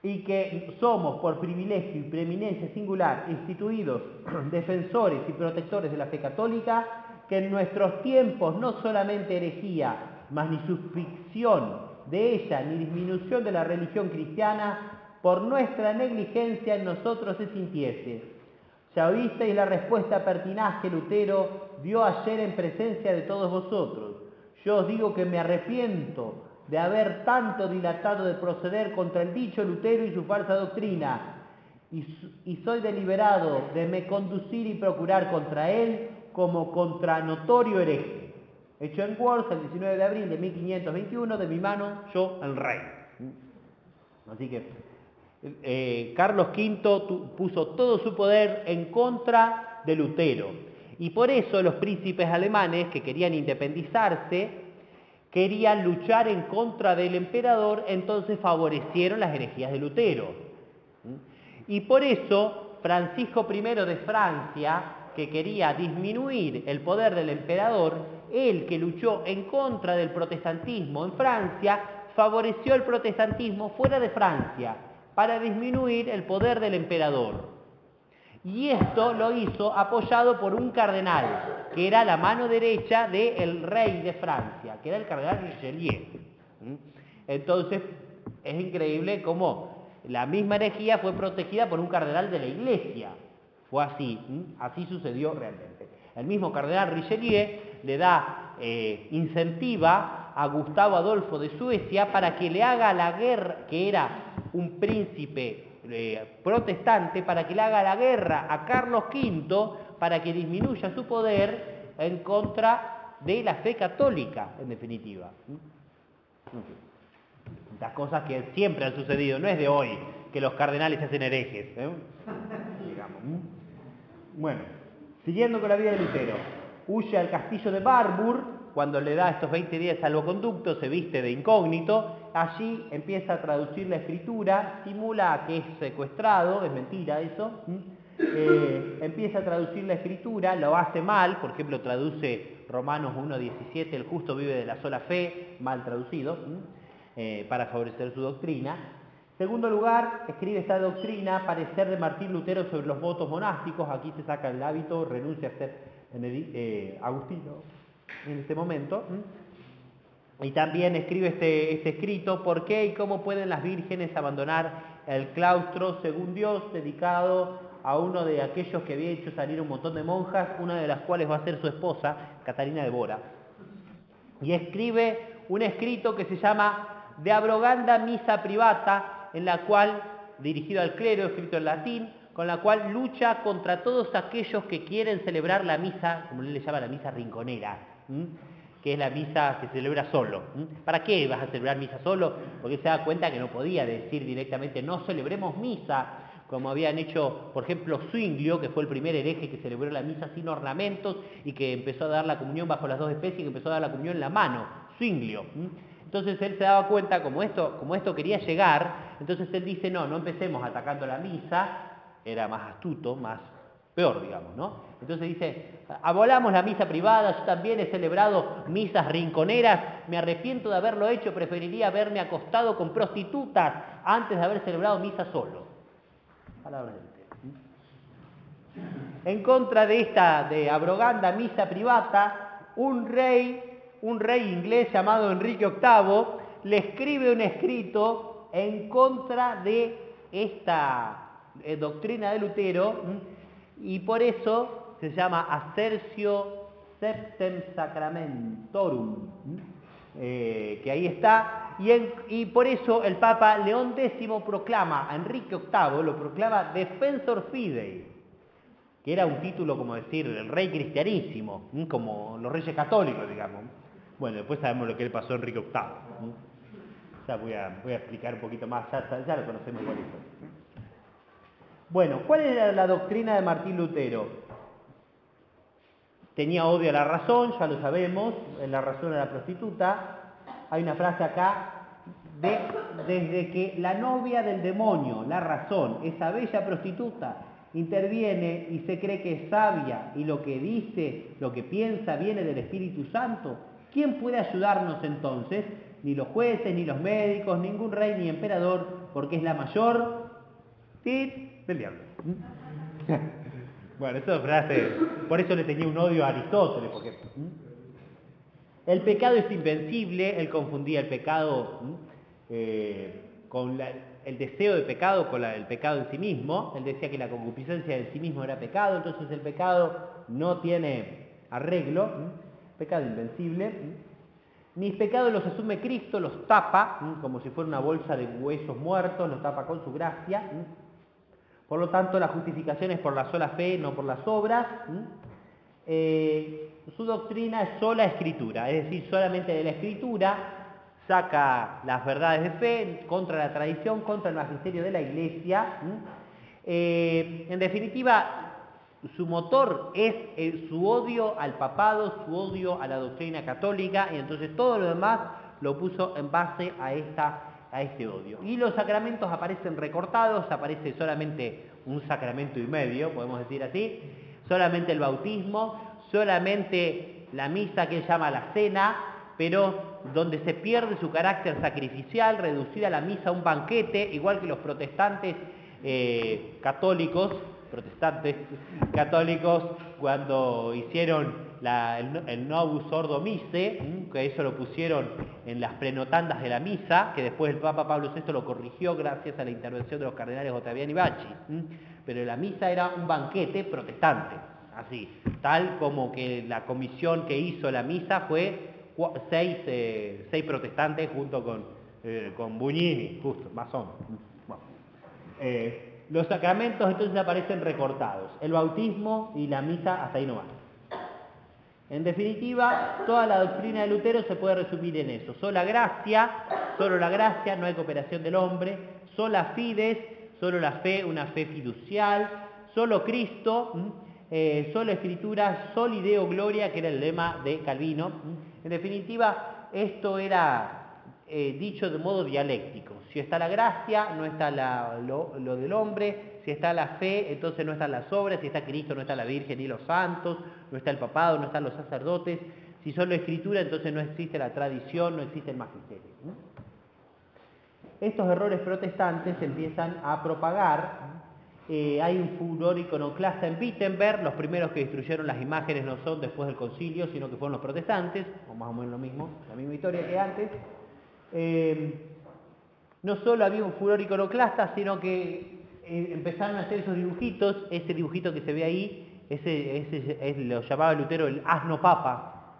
Y que somos, por privilegio y preeminencia singular, instituidos defensores y protectores de la fe católica, que en nuestros tiempos no solamente herejía, mas ni suspición de ella, ni disminución de la religión cristiana, por nuestra negligencia en nosotros se sintiese. Ya oísteis la respuesta pertinaz que Lutero dio ayer en presencia de todos vosotros. Yo os digo que me arrepiento de haber tanto dilatado de proceder contra el dicho Lutero y su falsa doctrina, y soy deliberado de me conducir y procurar contra él como contra notorio hereje. Hecho en Worms el 19 de abril de 1521, de mi mano, yo el rey. Así que Carlos V puso todo su poder en contra de Lutero. Y por eso los príncipes alemanes que querían independizarse, querían luchar en contra del emperador, entonces favorecieron las herejías de Lutero. Y por eso Francisco I de Francia, que quería disminuir el poder del emperador, él que luchó en contra del protestantismo en Francia, favoreció el protestantismo fuera de Francia para disminuir el poder del emperador. Y esto lo hizo apoyado por un cardenal, que era la mano derecha del rey de Francia, que era el cardenal Richelieu. Entonces, es increíble cómo la misma herejía fue protegida por un cardenal de la Iglesia. Fue así, así sucedió realmente. El mismo cardenal Richelieu le da incentiva a Gustavo Adolfo de Suecia para que le haga la guerra, que era un príncipe protestante, para que le haga la guerra a Carlos V para que disminuya su poder en contra de la fe católica, en definitiva. Las cosas que siempre han sucedido, no es de hoy que los cardenales se hacen herejes, digamos. Bueno, siguiendo con la vida de Lutero, huye al castillo de Warburg. Cuando le da estos 20 días de salvoconducto, se viste de incógnito. Allí empieza a traducir la escritura, simula que es secuestrado, es mentira eso. Empieza a traducir la escritura, lo hace mal, por ejemplo traduce Romanos 1:17, el justo vive de la sola fe, mal traducido, para favorecer su doctrina. Segundo lugar, escribe esta doctrina, parecer de Martín Lutero sobre los votos monásticos. Aquí se saca el hábito, renuncia a ser agustino en este momento. Y también escribe este escrito, ¿por qué y cómo pueden las vírgenes abandonar el claustro según Dios, dedicado a uno de aquellos que había hecho salir un montón de monjas, una de las cuales va a ser su esposa, Catalina de Bora? Y escribe un escrito que se llama De Abroganda Missa Privata, en la cual, dirigido al clero, escrito en latín, con la cual lucha contra todos aquellos que quieren celebrar la misa, como él le llama la misa rinconera, que es la misa que se celebra solo. ¿Para qué vas a celebrar misa solo? Porque él se da cuenta que no podía decir directamente no celebremos misa, como habían hecho, por ejemplo, Zwinglio, que fue el primer hereje que celebró la misa sin ornamentos y que empezó a dar la comunión bajo las dos especies y que empezó a dar la comunión en la mano, Zwinglio. Entonces él se daba cuenta, como esto quería llegar, entonces él dice, no empecemos atacando la misa, era más astuto, peor, digamos, ¿no? Entonces dice, abolamos la misa privada, yo también he celebrado misas rinconeras, me arrepiento de haberlo hecho, preferiría haberme acostado con prostitutas antes de haber celebrado misa solo. Palabras del Lutero. En contra de abroganda misa privata, un rey inglés llamado Enrique VIII le escribe un escrito en contra de esta doctrina de Lutero, y por eso se llama Assertio Septem Sacramentorum, que ahí está, y por eso el Papa León X proclama a Enrique VIII, lo proclama Defensor Fidei, que era un título como decir el rey cristianísimo, como los reyes católicos, digamos. Bueno, después sabemos lo que le pasó a Enrique VIII. Ya voy a explicar un poquito más, ya lo conocemos igual. Bueno, ¿cuál era la doctrina de Martín Lutero? Tenía odio a la razón, ya lo sabemos, la razón era la prostituta. Hay una frase acá, desde que la novia del demonio, la razón, esa bella prostituta, interviene y se cree que es sabia y lo que dice, lo que piensa viene del Espíritu Santo, ¿quién puede ayudarnos entonces? Ni los jueces, ni los médicos, ningún rey ni emperador, porque es la mayor del diablo. Bueno, esa frase, por eso le tenía un odio a Aristóteles, porque el pecado es invencible. Él confundía el pecado con el deseo de pecado con el pecado en sí mismo. Él decía que la concupiscencia en sí mismo era pecado, entonces el pecado no tiene arreglo, pecado invencible. Mis pecados los asume Cristo, los tapa, como si fuera una bolsa de huesos muertos, los tapa con su gracia. Por lo tanto, la justificación es por la sola fe, no por las obras. Su doctrina es sola escritura, es decir, solamente de la escritura saca las verdades de fe contra la tradición, contra el magisterio de la Iglesia. En definitiva, su motor es su odio al papado, su odio a la doctrina católica, y entonces todo lo demás lo puso en base a este odio. Y los sacramentos aparecen recortados, aparece solamente un sacramento y medio, podemos decir así, solamente el bautismo, solamente la misa que él llama la cena, pero donde se pierde su carácter sacrificial, reducida la misa a un banquete, igual que los protestantes católicos cuando hicieron el Novus Ordo Missae, que eso lo pusieron en las prenotandas de la misa, que después el Papa Pablo VI lo corrigió gracias a la intervención de los cardenales Ottaviani y Bacci, pero la misa era un banquete protestante, así, tal como que la comisión que hizo la misa fue seis protestantes junto con Bugnini, justo, masón. Bueno, los sacramentos entonces aparecen recortados, el bautismo y la misa hasta ahí nomás. En definitiva, toda la doctrina de Lutero se puede resumir en eso: solo la gracia, no hay cooperación del hombre; sola fides, solo la fe, una fe fiducial; solo Cristo, solo escritura; soli Deo gloria, que era el lema de Calvino. En definitiva, esto era dicho de modo dialéctico. Si está la gracia, no está lo del hombre; si está la fe, entonces no están las obras; si está Cristo, no está la Virgen ni los santos; no está el papado, no están los sacerdotes; si solo escritura, entonces no existe la tradición, no existe el magisterio. Estos errores protestantes se empiezan a propagar. Hay un furor iconoclasta en Wittenberg. Los primeros que destruyeron las imágenes no son después del concilio, sino que fueron los protestantes, o más o menos lo mismo, la misma historia que antes. No solo había un furor iconoclasta, sino que empezaron a hacer esos dibujitos. Ese dibujito que se ve ahí, lo llamaba Lutero el asno papa,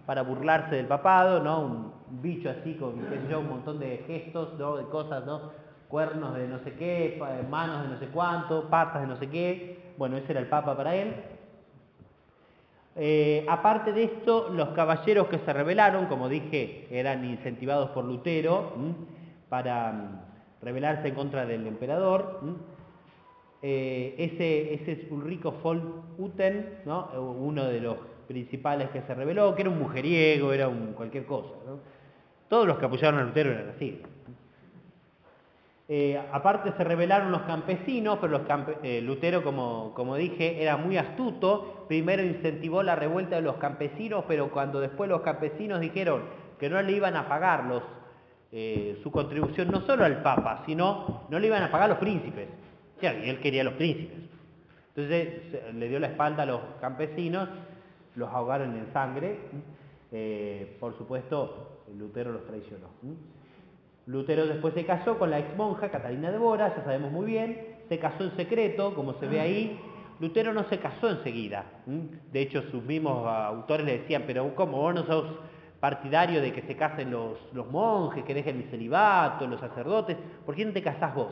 para burlarse del papado, ¿no? Un bicho así con, qué sé yo, un montón de gestos, ¿no? De cosas, ¿no? Cuernos de no sé qué, manos de no sé cuánto, patas de no sé qué. Bueno, ese era el papa para él. Aparte de esto, los caballeros que se rebelaron, como dije, eran incentivados por Lutero para rebelarse en contra del emperador. Ese es Ulrico von Hutten, ¿no? Uno de los principales que se rebeló, que era un mujeriego, era cualquier cosa, ¿no? Todos los que apoyaron a Lutero eran así. Aparte se rebelaron los campesinos, pero Lutero, como dije, era muy astuto. Primero incentivó la revuelta de los campesinos, pero cuando después los campesinos dijeron que no le iban a pagar su contribución no solo al Papa, sino no le iban a pagar los príncipes. Y él quería a los príncipes. Entonces le dio la espalda a los campesinos, los ahogaron en sangre. Por supuesto, Lutero los traicionó. Lutero después se casó con la ex monja Catalina de Bora, ya sabemos muy bien. Se casó en secreto, como se ve ahí. Lutero no se casó enseguida. De hecho, sus mismos autores le decían: pero ¿cómo vos no sos partidario de que se casen los monjes, que dejen el celibato, los sacerdotes? ¿Por qué no te casás vos?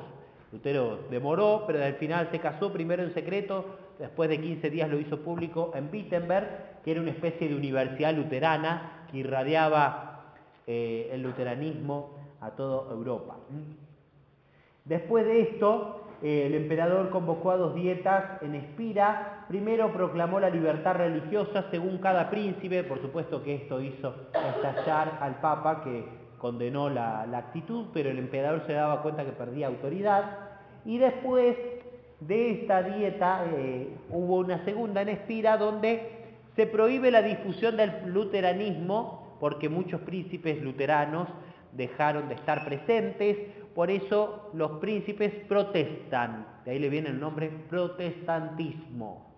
Lutero demoró, pero al final se casó primero en secreto, después de 15 días lo hizo público en Wittenberg, que era una especie de universidad luterana que irradiaba el luteranismo a toda Europa. Después de esto, el emperador convocó a 2 dietas en Espira. Primero proclamó la libertad religiosa según cada príncipe. Por supuesto que esto hizo estallar al Papa, que condenó la actitud, pero el emperador se daba cuenta que perdía autoridad. Y después de esta dieta hubo una segunda en Espira, donde se prohíbe la difusión del luteranismo, porque muchos príncipes luteranos dejaron de estar presentes. Por eso los príncipes protestan, de ahí le viene el nombre protestantismo,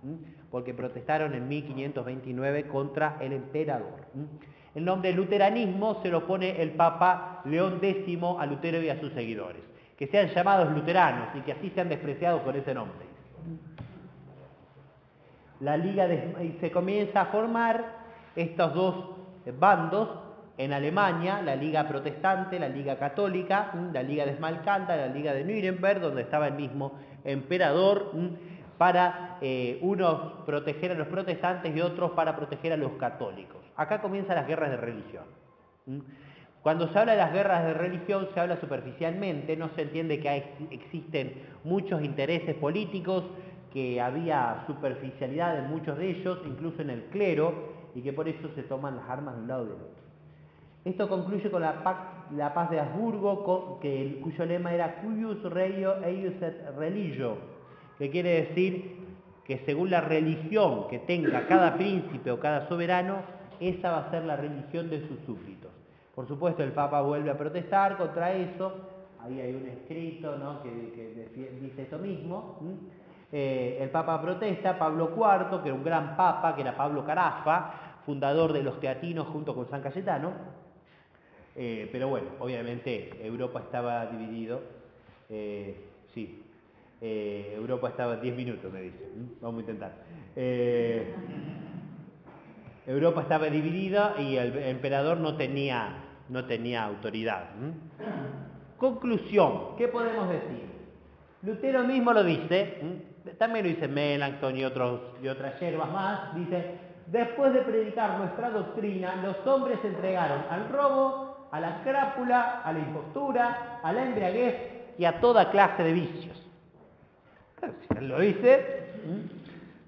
porque protestaron en 1529 contra el emperador. El nombre luteranismo se lo pone el Papa León X a Lutero y a sus seguidores, que sean llamados luteranos y que así sean despreciados con ese nombre. La Liga y se comienza a formar estos 2 bandos en Alemania, la Liga Protestante, la Liga Católica, la Liga de Esmalcalda, la Liga de Nuremberg, donde estaba el mismo emperador, para unos proteger a los protestantes y otros para proteger a los católicos. Acá comienzan las guerras de religión. Cuando se habla de las guerras de religión, se habla superficialmente, no se entiende que existen muchos intereses políticos, que había superficialidad en muchos de ellos, incluso en el clero, y que por eso se toman las armas de un lado y del otro. Esto concluye con la paz de Habsburgo, cuyo lema era Cuius Regio eius et religio, que quiere decir que según la religión que tenga cada príncipe o cada soberano, esa va a ser la religión de sus súbditos. Por supuesto, el Papa vuelve a protestar contra eso. Ahí hay un escrito, ¿no?, que dice eso mismo. El Papa protesta, Pablo IV, que era un gran papa, que era Pablo Carafa, fundador de los teatinos junto con San Cayetano. Pero bueno, obviamente Europa estaba dividido. Europa estaba 10 minutos, me dice. Vamos a intentar. Europa estaba dividida y el emperador no tenía autoridad. Conclusión, ¿qué podemos decir? Lutero mismo lo dice, también lo dice Melanchthon y otras yerbas más, dice: después de predicar nuestra doctrina, los hombres se entregaron al robo, a la crápula, a la impostura, a la embriaguez y a toda clase de vicios. Si él lo dice,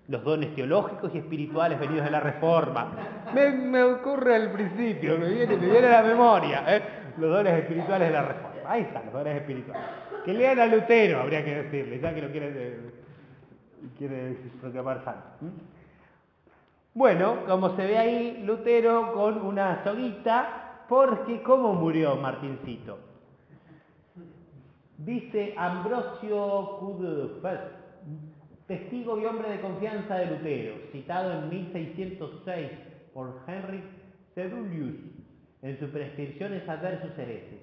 los dones teológicos y espirituales venidos de la Reforma. Me ocurre al principio, me viene a la memoria, los dones espirituales de la Reforma. Ahí están los dones espirituales. Que lean a Lutero, habría que decirle, ya que lo quiere proclamar santo. Bueno, como se ve ahí, Lutero con una soguita, porque ¿cómo murió Martincito? Dice Ambrosio Cudfeld, testigo y hombre de confianza de Lutero, citado en 1606 por Henrik Sedulius en sus prescripciones adversus hereses.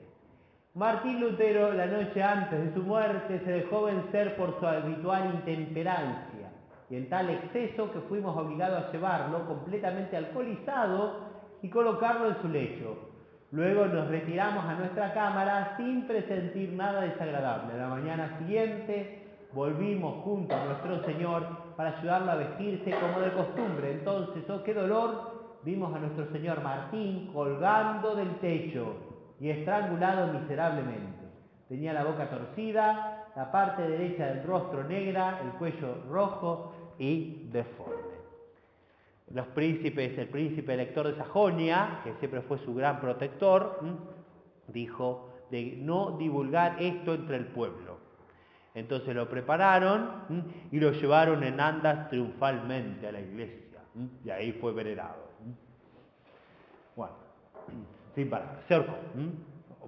Martín Lutero, la noche antes de su muerte, se dejó vencer por su habitual intemperancia, y en tal exceso que fuimos obligados a llevarlo completamente alcoholizado y colocarlo en su lecho. Luego nos retiramos a nuestra cámara sin presentir nada desagradable. A la mañana siguiente volvimos junto a nuestro Señor para ayudarlo a vestirse como de costumbre. Entonces, ¡oh qué dolor!, vimos a nuestro Señor Martín colgando del techo y estrangulado miserablemente. Tenía la boca torcida, la parte derecha del rostro negra, el cuello rojo y deforme. El príncipe elector de Sajonia, que siempre fue su gran protector, dijo de no divulgar esto entre el pueblo. Entonces lo prepararon y lo llevaron en andas triunfalmente a la iglesia, y ahí fue venerado. Bueno, sin palabras, se ahorcó,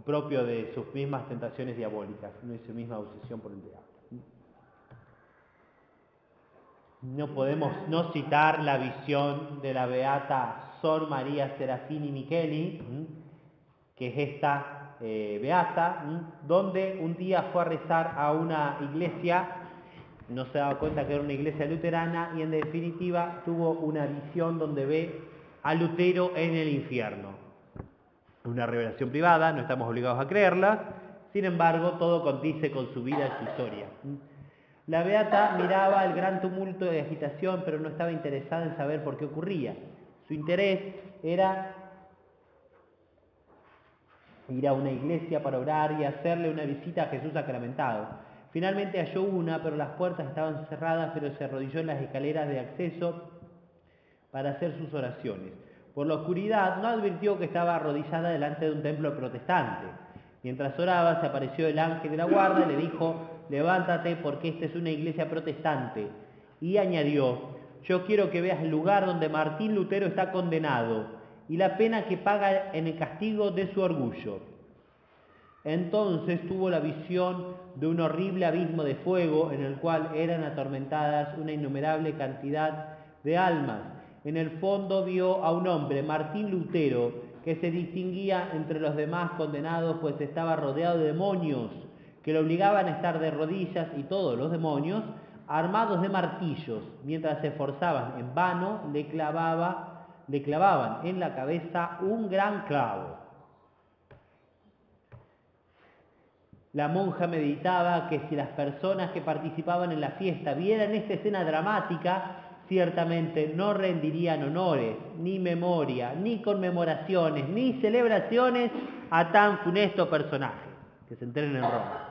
propio de sus mismas tentaciones diabólicas, de su misma obsesión por el diablo. No podemos no citar la visión de la beata Sor María Serafini Micheli, que es esta beata, donde un día fue a rezar a una iglesia, no se daba cuenta que era una iglesia luterana, y en definitiva tuvo una visión donde ve a Lutero en el infierno. Una revelación privada, no estamos obligados a creerla, Sin embargo, todo condice con su vida y su historia. La beata miraba el gran tumulto de agitación, pero no estaba interesada en saber por qué ocurría. Su interés era ir a una iglesia para orar y hacerle una visita a Jesús sacramentado. Finalmente halló una, pero las puertas estaban cerradas, pero se arrodilló en las escaleras de acceso para hacer sus oraciones. Por la oscuridad no advirtió que estaba arrodillada delante de un templo protestante. Mientras oraba, se apareció el ángel de la guarda y le dijo: levántate porque esta es una iglesia protestante. Y añadió: yo quiero que veas el lugar donde Martín Lutero está condenado y la pena que paga en el castigo de su orgullo. Entonces tuvo la visión de un horrible abismo de fuego en el cual eran atormentadas una innumerable cantidad de almas. En el fondo vio a un hombre, Martín Lutero, que se distinguía entre los demás condenados, pues estaba rodeado de demonios que lo obligaban a estar de rodillas, y todos los demonios, armados de martillos, mientras se esforzaban en vano, le clavaban en la cabeza un gran clavo. La monja meditaba que si las personas que participaban en la fiesta vieran esta escena dramática, ciertamente no rendirían honores, ni memoria, ni conmemoraciones, ni celebraciones a tan funesto personaje. Que se enteren en Roma.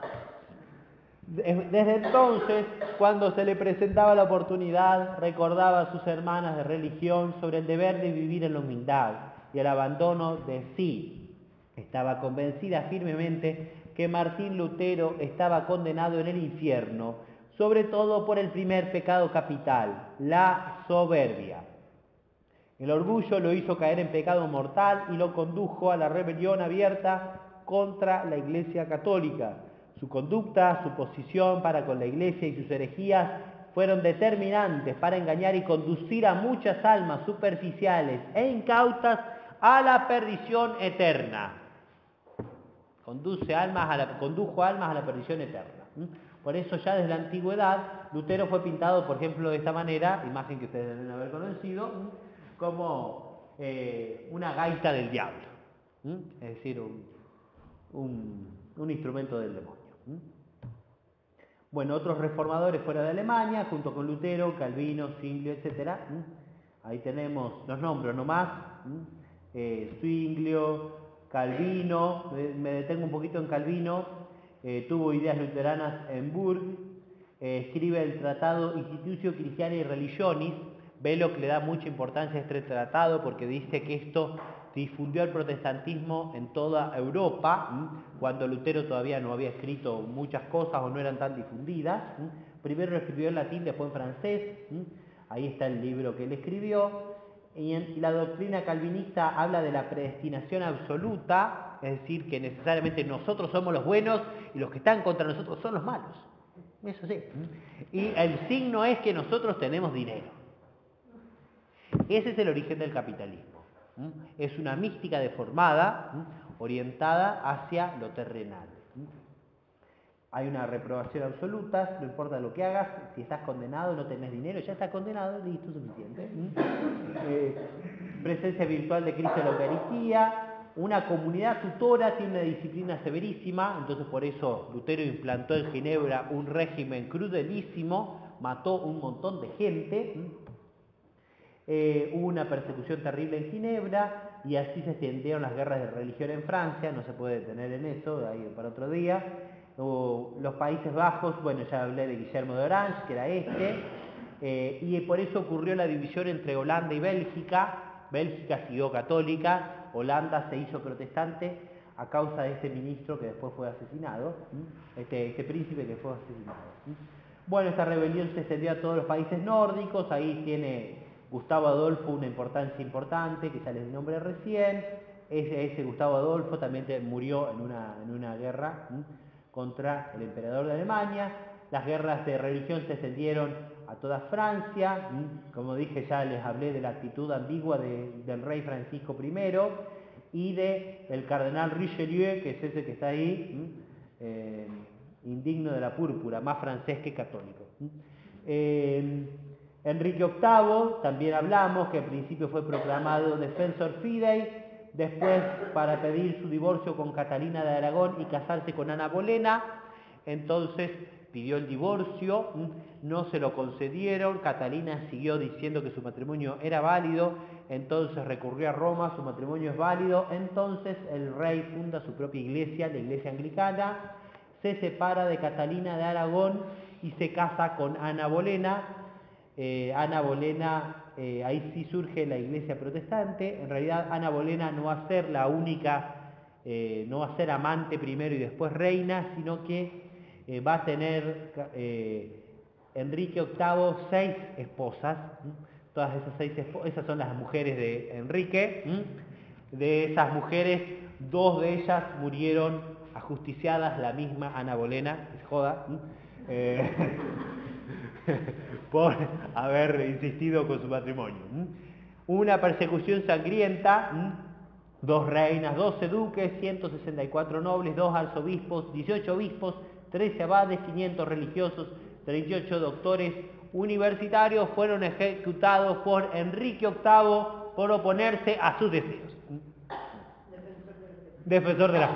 Desde entonces, cuando se le presentaba la oportunidad, recordaba a sus hermanas de religión sobre el deber de vivir en la humildad y el abandono de sí. Estaba convencida firmemente que Martín Lutero estaba condenado en el infierno, sobre todo por el primer pecado capital, la soberbia. El orgullo lo hizo caer en pecado mortal y lo condujo a la rebelión abierta contra la Iglesia Católica. Su conducta, su posición para con la Iglesia y sus herejías fueron determinantes para engañar y conducir a muchas almas superficiales e incautas a la perdición eterna. Condujo almas a la perdición eterna. Por eso ya desde la antigüedad Lutero fue pintado, por ejemplo, de esta manera, imagen que ustedes deben haber conocido, como una gaita del diablo, es decir, un instrumento del demonio. Bueno, otros reformadores fuera de Alemania, junto con Lutero, Calvino, Zwinglio, etc. Ahí tenemos los nombres nomás: Zwinglio, Calvino. Me detengo un poquito en Calvino. Tuvo ideas luteranas en Burg. Escribe el tratado Institutio Christianae Religionis. Belloc le da mucha importancia a este tratado porque dice que esto difundió el protestantismo en toda Europa, cuando Lutero todavía no había escrito muchas cosas o no eran tan difundidas. Primero lo escribió en latín, después en francés. Ahí está el libro que él escribió. Y la doctrina calvinista habla de la predestinación absoluta, es decir, que necesariamente nosotros somos los buenos y los que están contra nosotros son los malos. Eso sí. Y el signo es que nosotros tenemos dinero. Ese es el origen del capitalismo. Es una mística deformada, orientada hacia lo terrenal. Hay una reprobación absoluta, no importa lo que hagas, si estás condenado, no tenés dinero, ya estás condenado, listo, suficiente. Presencia virtual de Cristo en la Eucaristía. Una comunidad tutora tiene una disciplina severísima, entonces por eso Lutero implantó en Ginebra un régimen crudelísimo, mató un montón de gente. Hubo una persecución terrible en Ginebra y así se extendieron las guerras de religión en Francia. No se puede detener en eso, ahí para otro día. Los Países Bajos, bueno, ya hablé de Guillermo de Orange, que era y por eso ocurrió la división entre Holanda y Bélgica. Bélgica siguió católica, Holanda se hizo protestante a causa de este ministro que después fue asesinado, este príncipe que fue asesinado. Bueno, esta rebelión se extendió a todos los países nórdicos. Ahí tiene Gustavo Adolfo una importancia importante, que ya les nombré recién. Ese Gustavo Adolfo también murió en una guerra contra el emperador de Alemania. Las guerras de religión se extendieron a toda Francia. Como dije, ya les hablé de la actitud ambigua del rey Francisco I y del cardenal Richelieu, que es ese que está ahí, indigno de la púrpura, más francés que católico. Enrique VIII, también hablamos, que al principio fue proclamado Defensor Fidei, después para pedir su divorcio con Catalina de Aragón y casarse con Ana Bolena. Entonces pidió el divorcio, no se lo concedieron, Catalina siguió diciendo que su matrimonio era válido, entonces recurrió a Roma, su matrimonio es válido, entonces el rey funda su propia iglesia, la iglesia anglicana, se separa de Catalina de Aragón y se casa con Ana Bolena. Ana Bolena, ahí sí surge la iglesia protestante. En realidad Ana Bolena no va a ser la única, no va a ser amante primero y después reina, sino que va a tener Enrique VIII 6 esposas. Todas esas 6 esposas, esas son las mujeres de Enrique. De esas mujeres, 2 de ellas murieron ajusticiadas, la misma Ana Bolena, es joda, por haber insistido con su matrimonio. Una persecución sangrienta, 2 reinas, 12 duques, 164 nobles, 2 arzobispos, 18 obispos, 13 abades, 500 religiosos, 38 doctores universitarios fueron ejecutados por Enrique VIII por oponerse a sus deseos. Defensor de la fe.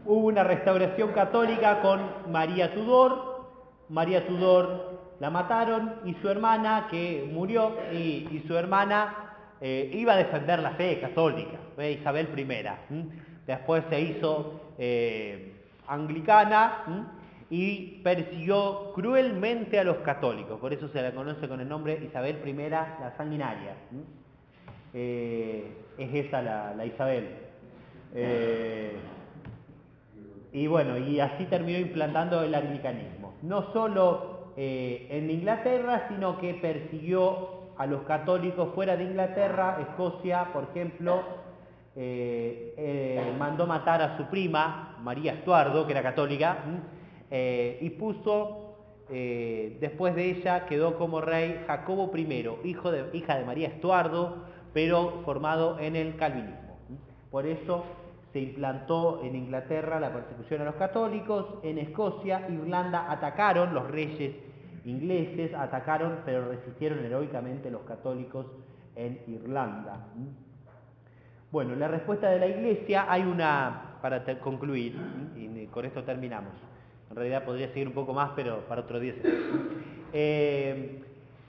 Hubo una restauración católica con María Tudor. María Tudor la mataron y su hermana, que murió, y su hermana iba a defender la fe católica, Isabel I. Después se hizo anglicana y persiguió cruelmente a los católicos, por eso se la conoce con el nombre Isabel I la Sanguinaria. Es esa la Isabel. Y bueno, y así terminó implantando el anglicanismo. No solo en Inglaterra, sino que persiguió a los católicos fuera de Inglaterra. Escocia, por ejemplo, mandó matar a su prima, María Estuardo, que era católica, y puso, después de ella, quedó como rey Jacobo I, hija de María Estuardo, pero formado en el calvinismo. Por eso se implantó en Inglaterra la persecución a los católicos. En Escocia, Irlanda, atacaron los reyes ingleses, atacaron, pero resistieron heroicamente los católicos en Irlanda. Bueno, la respuesta de la Iglesia, hay una, para concluir, y con esto terminamos. En realidad podría seguir un poco más, pero para otro día.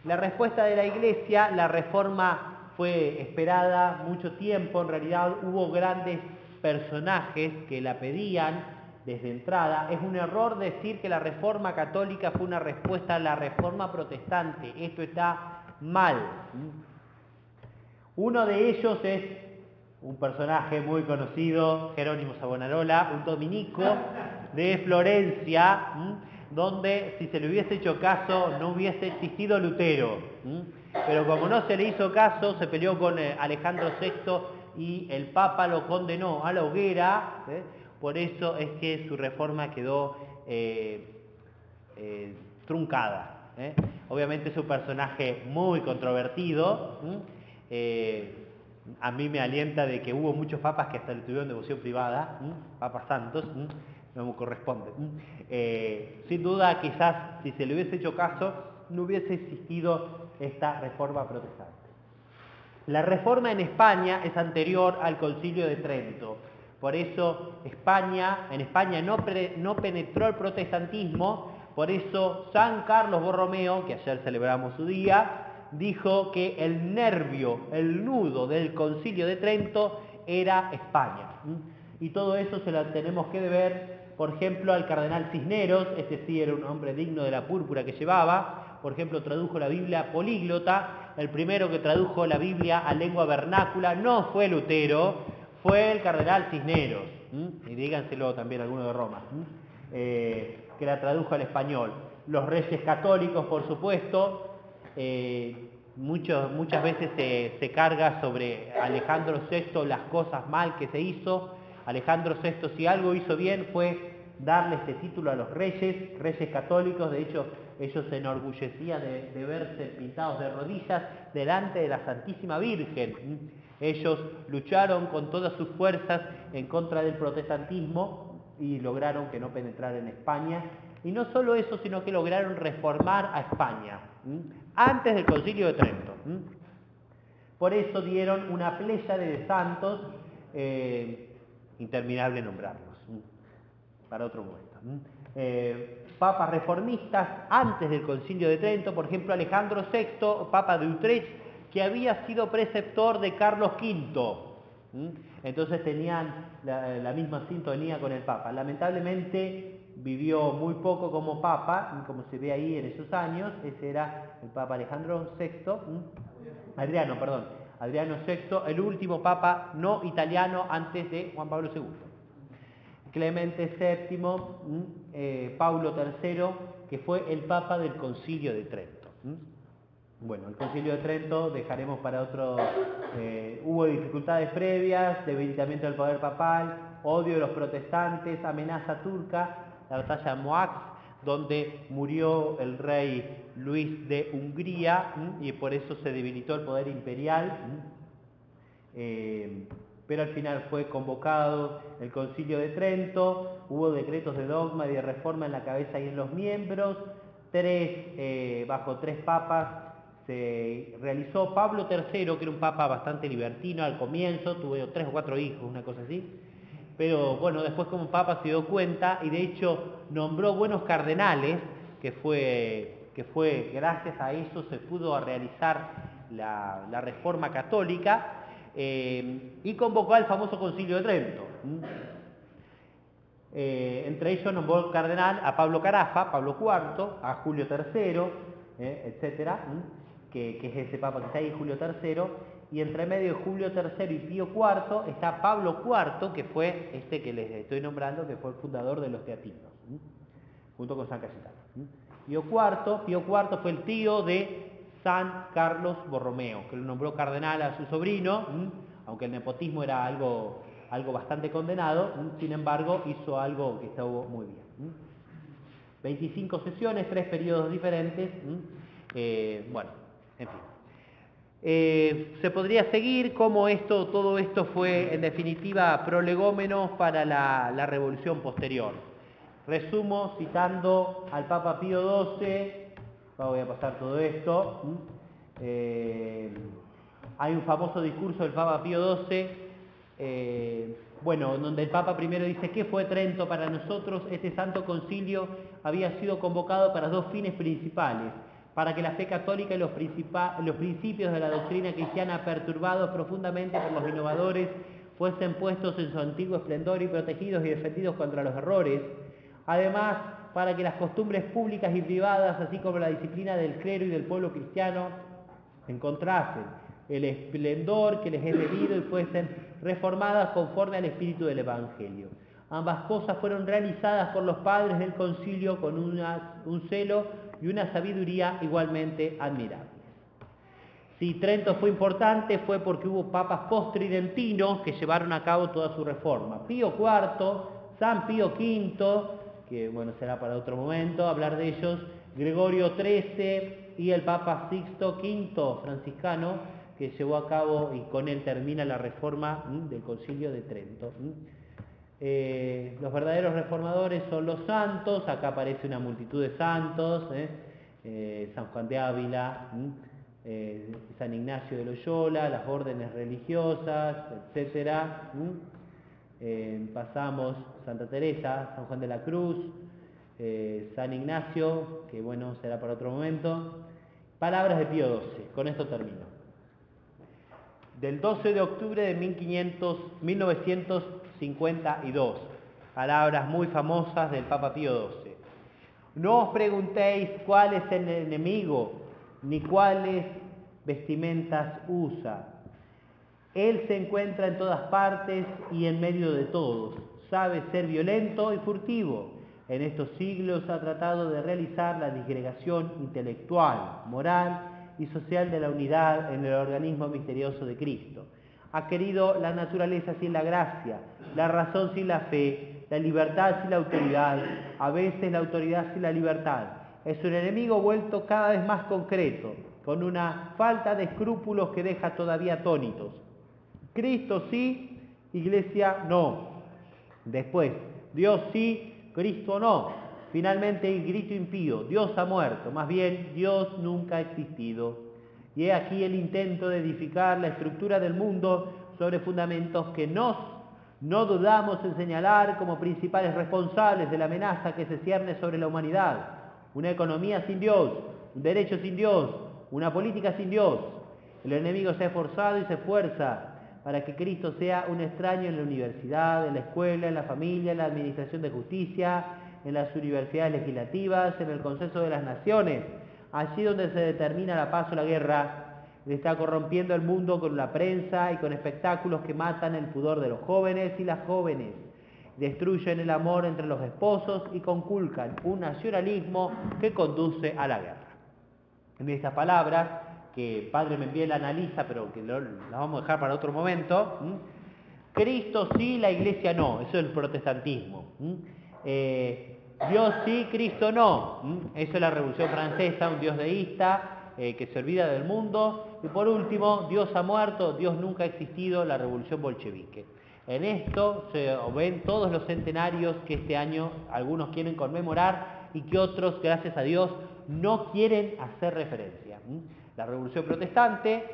La respuesta de la Iglesia, la reforma fue esperada mucho tiempo. En realidad hubo grandes personajes que la pedían desde entrada. Es un error decir que la reforma católica fue una respuesta a la reforma protestante. Esto está mal. Uno de ellos es un personaje muy conocido, Jerónimo Savonarola, un dominico de Florencia, donde si se le hubiese hecho caso no hubiese existido Lutero. Pero como no se le hizo caso, se peleó con Alejandro VI y el Papa lo condenó a la hoguera. Por eso es que su reforma quedó truncada. Obviamente es un personaje muy controvertido. A mí me alienta de que hubo muchos papas que hasta le tuvieron devoción privada, papas santos, no me corresponde. Sin duda, quizás si se le hubiese hecho caso, no hubiese existido esta reforma protestante. La reforma en España es anterior al Concilio de Trento. Por eso en España no penetró el protestantismo. Por eso San Carlos Borromeo, que ayer celebramos su día, dijo que el nervio, el nudo del Concilio de Trento era España. Y todo eso se lo tenemos que deber, por ejemplo, al cardenal Cisneros. Este sí era un hombre digno de la púrpura que llevaba. Por ejemplo, tradujo la Biblia políglota. El primero que tradujo la Biblia a lengua vernácula no fue Lutero, fue el cardenal Cisneros. Y díganselo también a alguno de Roma, que la tradujo al español. Los reyes católicos, por supuesto. Muchas veces se carga sobre Alejandro VI las cosas mal que se hizo. Alejandro VI, si algo hizo bien, fue darle este título a los reyes católicos. De hecho, ellos se enorgullecían de verse pintados de rodillas delante de la Santísima Virgen. Ellos lucharon con todas sus fuerzas en contra del protestantismo y lograron que no penetrara en España. Y no solo eso, sino que lograron reformar a España antes del Concilio de Trento. Por eso dieron una pléyade de santos, interminable nombrarlos, para otro momento. Papas reformistas antes del Concilio de Trento, por ejemplo Alejandro VI, Papa de Utrecht, que había sido preceptor de Carlos V. Entonces tenían la misma sintonía con el Papa. Lamentablemente vivió muy poco como Papa, como se ve ahí en esos años. Ese era el Papa Alejandro VI, Adriano VI, el último Papa no italiano antes de Juan Pablo II. Clemente VII, Paulo III, que fue el Papa del Concilio de Trento. Bueno, el Concilio de Trento dejaremos para otro. Hubo dificultades previas, debilitamiento del poder papal, odio de los protestantes, amenaza turca, la batalla de Moax, donde murió el rey Luis de Hungría, y por eso se debilitó el poder imperial. Pero al final fue convocado el Concilio de Trento, hubo decretos de dogma y de reforma en la cabeza y en los miembros, bajo tres papas se realizó. Pablo III, que era un papa bastante libertino al comienzo, tuvo 3 o 4 hijos, una cosa así, pero bueno, después como papa se dio cuenta y de hecho nombró buenos cardenales, que fue gracias a eso se pudo realizar la reforma católica. Y convocó al famoso Concilio de Trento. Entre ellos nombró cardenal a Pablo Carafa, Pablo IV, a Julio III, etcétera, que es ese papa que está ahí, Julio III, y entre medio de Julio III y Pío IV está Pablo IV, que fue este que les estoy nombrando, que fue el fundador de los teatinos, junto con San Cayetano. Pío IV fue el tío de San Carlos Borromeo, que lo nombró cardenal a su sobrino, aunque el nepotismo era algo bastante condenado, sin embargo hizo algo que estuvo muy bien. 25 sesiones, 3 periodos diferentes, bueno, en fin. Se podría seguir cómo todo esto fue en definitiva prolegómeno para la revolución posterior. Resumo citando al Papa Pío XII. Voy a pasar todo esto. Hay un famoso discurso del Papa Pío XII, donde el Papa primero dice: ¿qué fue Trento para nosotros? Este santo concilio había sido convocado para 2 fines principales: para que la fe católica y los principios de la doctrina cristiana, perturbados profundamente por los innovadores, fuesen puestos en su antiguo esplendor y protegidos y defendidos contra los errores. Además, para que las costumbres públicas y privadas, así como la disciplina del clero y del pueblo cristiano, encontrasen el esplendor que les es debido y fuesen reformadas conforme al espíritu del Evangelio. Ambas cosas fueron realizadas por los padres del concilio con un celo y una sabiduría igualmente admirables. Si Trento fue importante, fue porque hubo papas post-tridentinos que llevaron a cabo toda su reforma. Pío IV, San Pío V, que será para otro momento hablar de ellos, Gregorio XIII y el Papa Sixto V, franciscano, que llevó a cabo y con él termina la reforma del Concilio de Trento. Los verdaderos reformadores son los santos. Acá aparece una multitud de santos, San Juan de Ávila, San Ignacio de Loyola, las órdenes religiosas, etcétera. Pasamos Santa Teresa, San Juan de la Cruz, San Ignacio, que será para otro momento. Palabras de Pío XII, con esto termino. Del 12 de octubre de 1952, palabras muy famosas del Papa Pío XII. No os preguntéis cuál es el enemigo, ni cuáles vestimentas usa. Él se encuentra en todas partes y en medio de todos. Sabe ser violento y furtivo. En estos siglos ha tratado de realizar la disgregación intelectual, moral y social de la unidad en el organismo misterioso de Cristo. Ha querido la naturaleza sin la gracia, la razón sin la fe, la libertad sin la autoridad, a veces la autoridad sin la libertad. Es un enemigo vuelto cada vez más concreto, con una falta de escrúpulos que deja todavía atónitos. Cristo sí, Iglesia no. Después, Dios sí, Cristo no. Finalmente el grito impío: Dios ha muerto. Más bien, Dios nunca ha existido. Y he aquí el intento de edificar la estructura del mundo sobre fundamentos que no dudamos en señalar como principales responsables de la amenaza que se cierne sobre la humanidad. Una economía sin Dios, un derecho sin Dios, una política sin Dios. El enemigo se ha esforzado y se esfuerza para que Cristo sea un extraño en la universidad, en la escuela, en la familia, en la administración de justicia, en las universidades legislativas, en el consenso de las naciones. Allí donde se determina la paz o la guerra, está corrompiendo el mundo con la prensa y con espectáculos que matan el pudor de los jóvenes y las jóvenes. Destruyen el amor entre los esposos y conculcan un nacionalismo que conduce a la guerra. En estas palabras, que el Padre Membiel analiza, pero que las vamos a dejar para otro momento, Cristo sí, la Iglesia no, eso es el protestantismo. Dios sí, Cristo no, eso es la Revolución Francesa, un Dios deísta, que se olvida del mundo. Y por último, Dios ha muerto, Dios nunca ha existido, la revolución bolchevique. En esto se ven todos los centenarios que este año algunos quieren conmemorar y que otros, gracias a Dios, no quieren hacer referencia. La revolución protestante,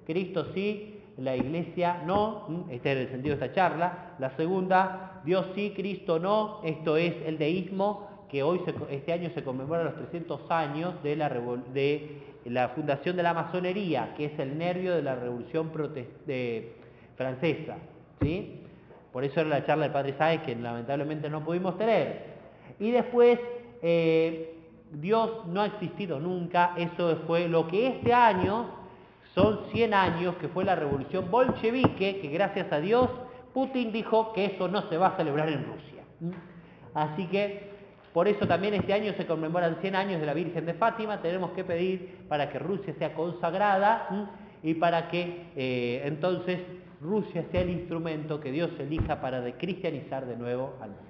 Cristo sí, la Iglesia no, este es el sentido de esta charla. La segunda, Dios sí, Cristo no, esto es el deísmo, que este año se conmemora los 300 años de la fundación de la masonería, que es el nervio de la revolución francesa, ¿sí? Por eso era la charla del Padre Sáez, que lamentablemente no pudimos tener. Y después, Dios no ha existido nunca, eso fue lo que este año son 100 años, que fue la revolución bolchevique, que gracias a Dios Putin dijo que eso no se va a celebrar en Rusia. Así que por eso también este año se conmemoran 100 años de la Virgen de Fátima. Tenemos que pedir para que Rusia sea consagrada y para que entonces Rusia sea el instrumento que Dios elija para cristianizar de nuevo al mundo.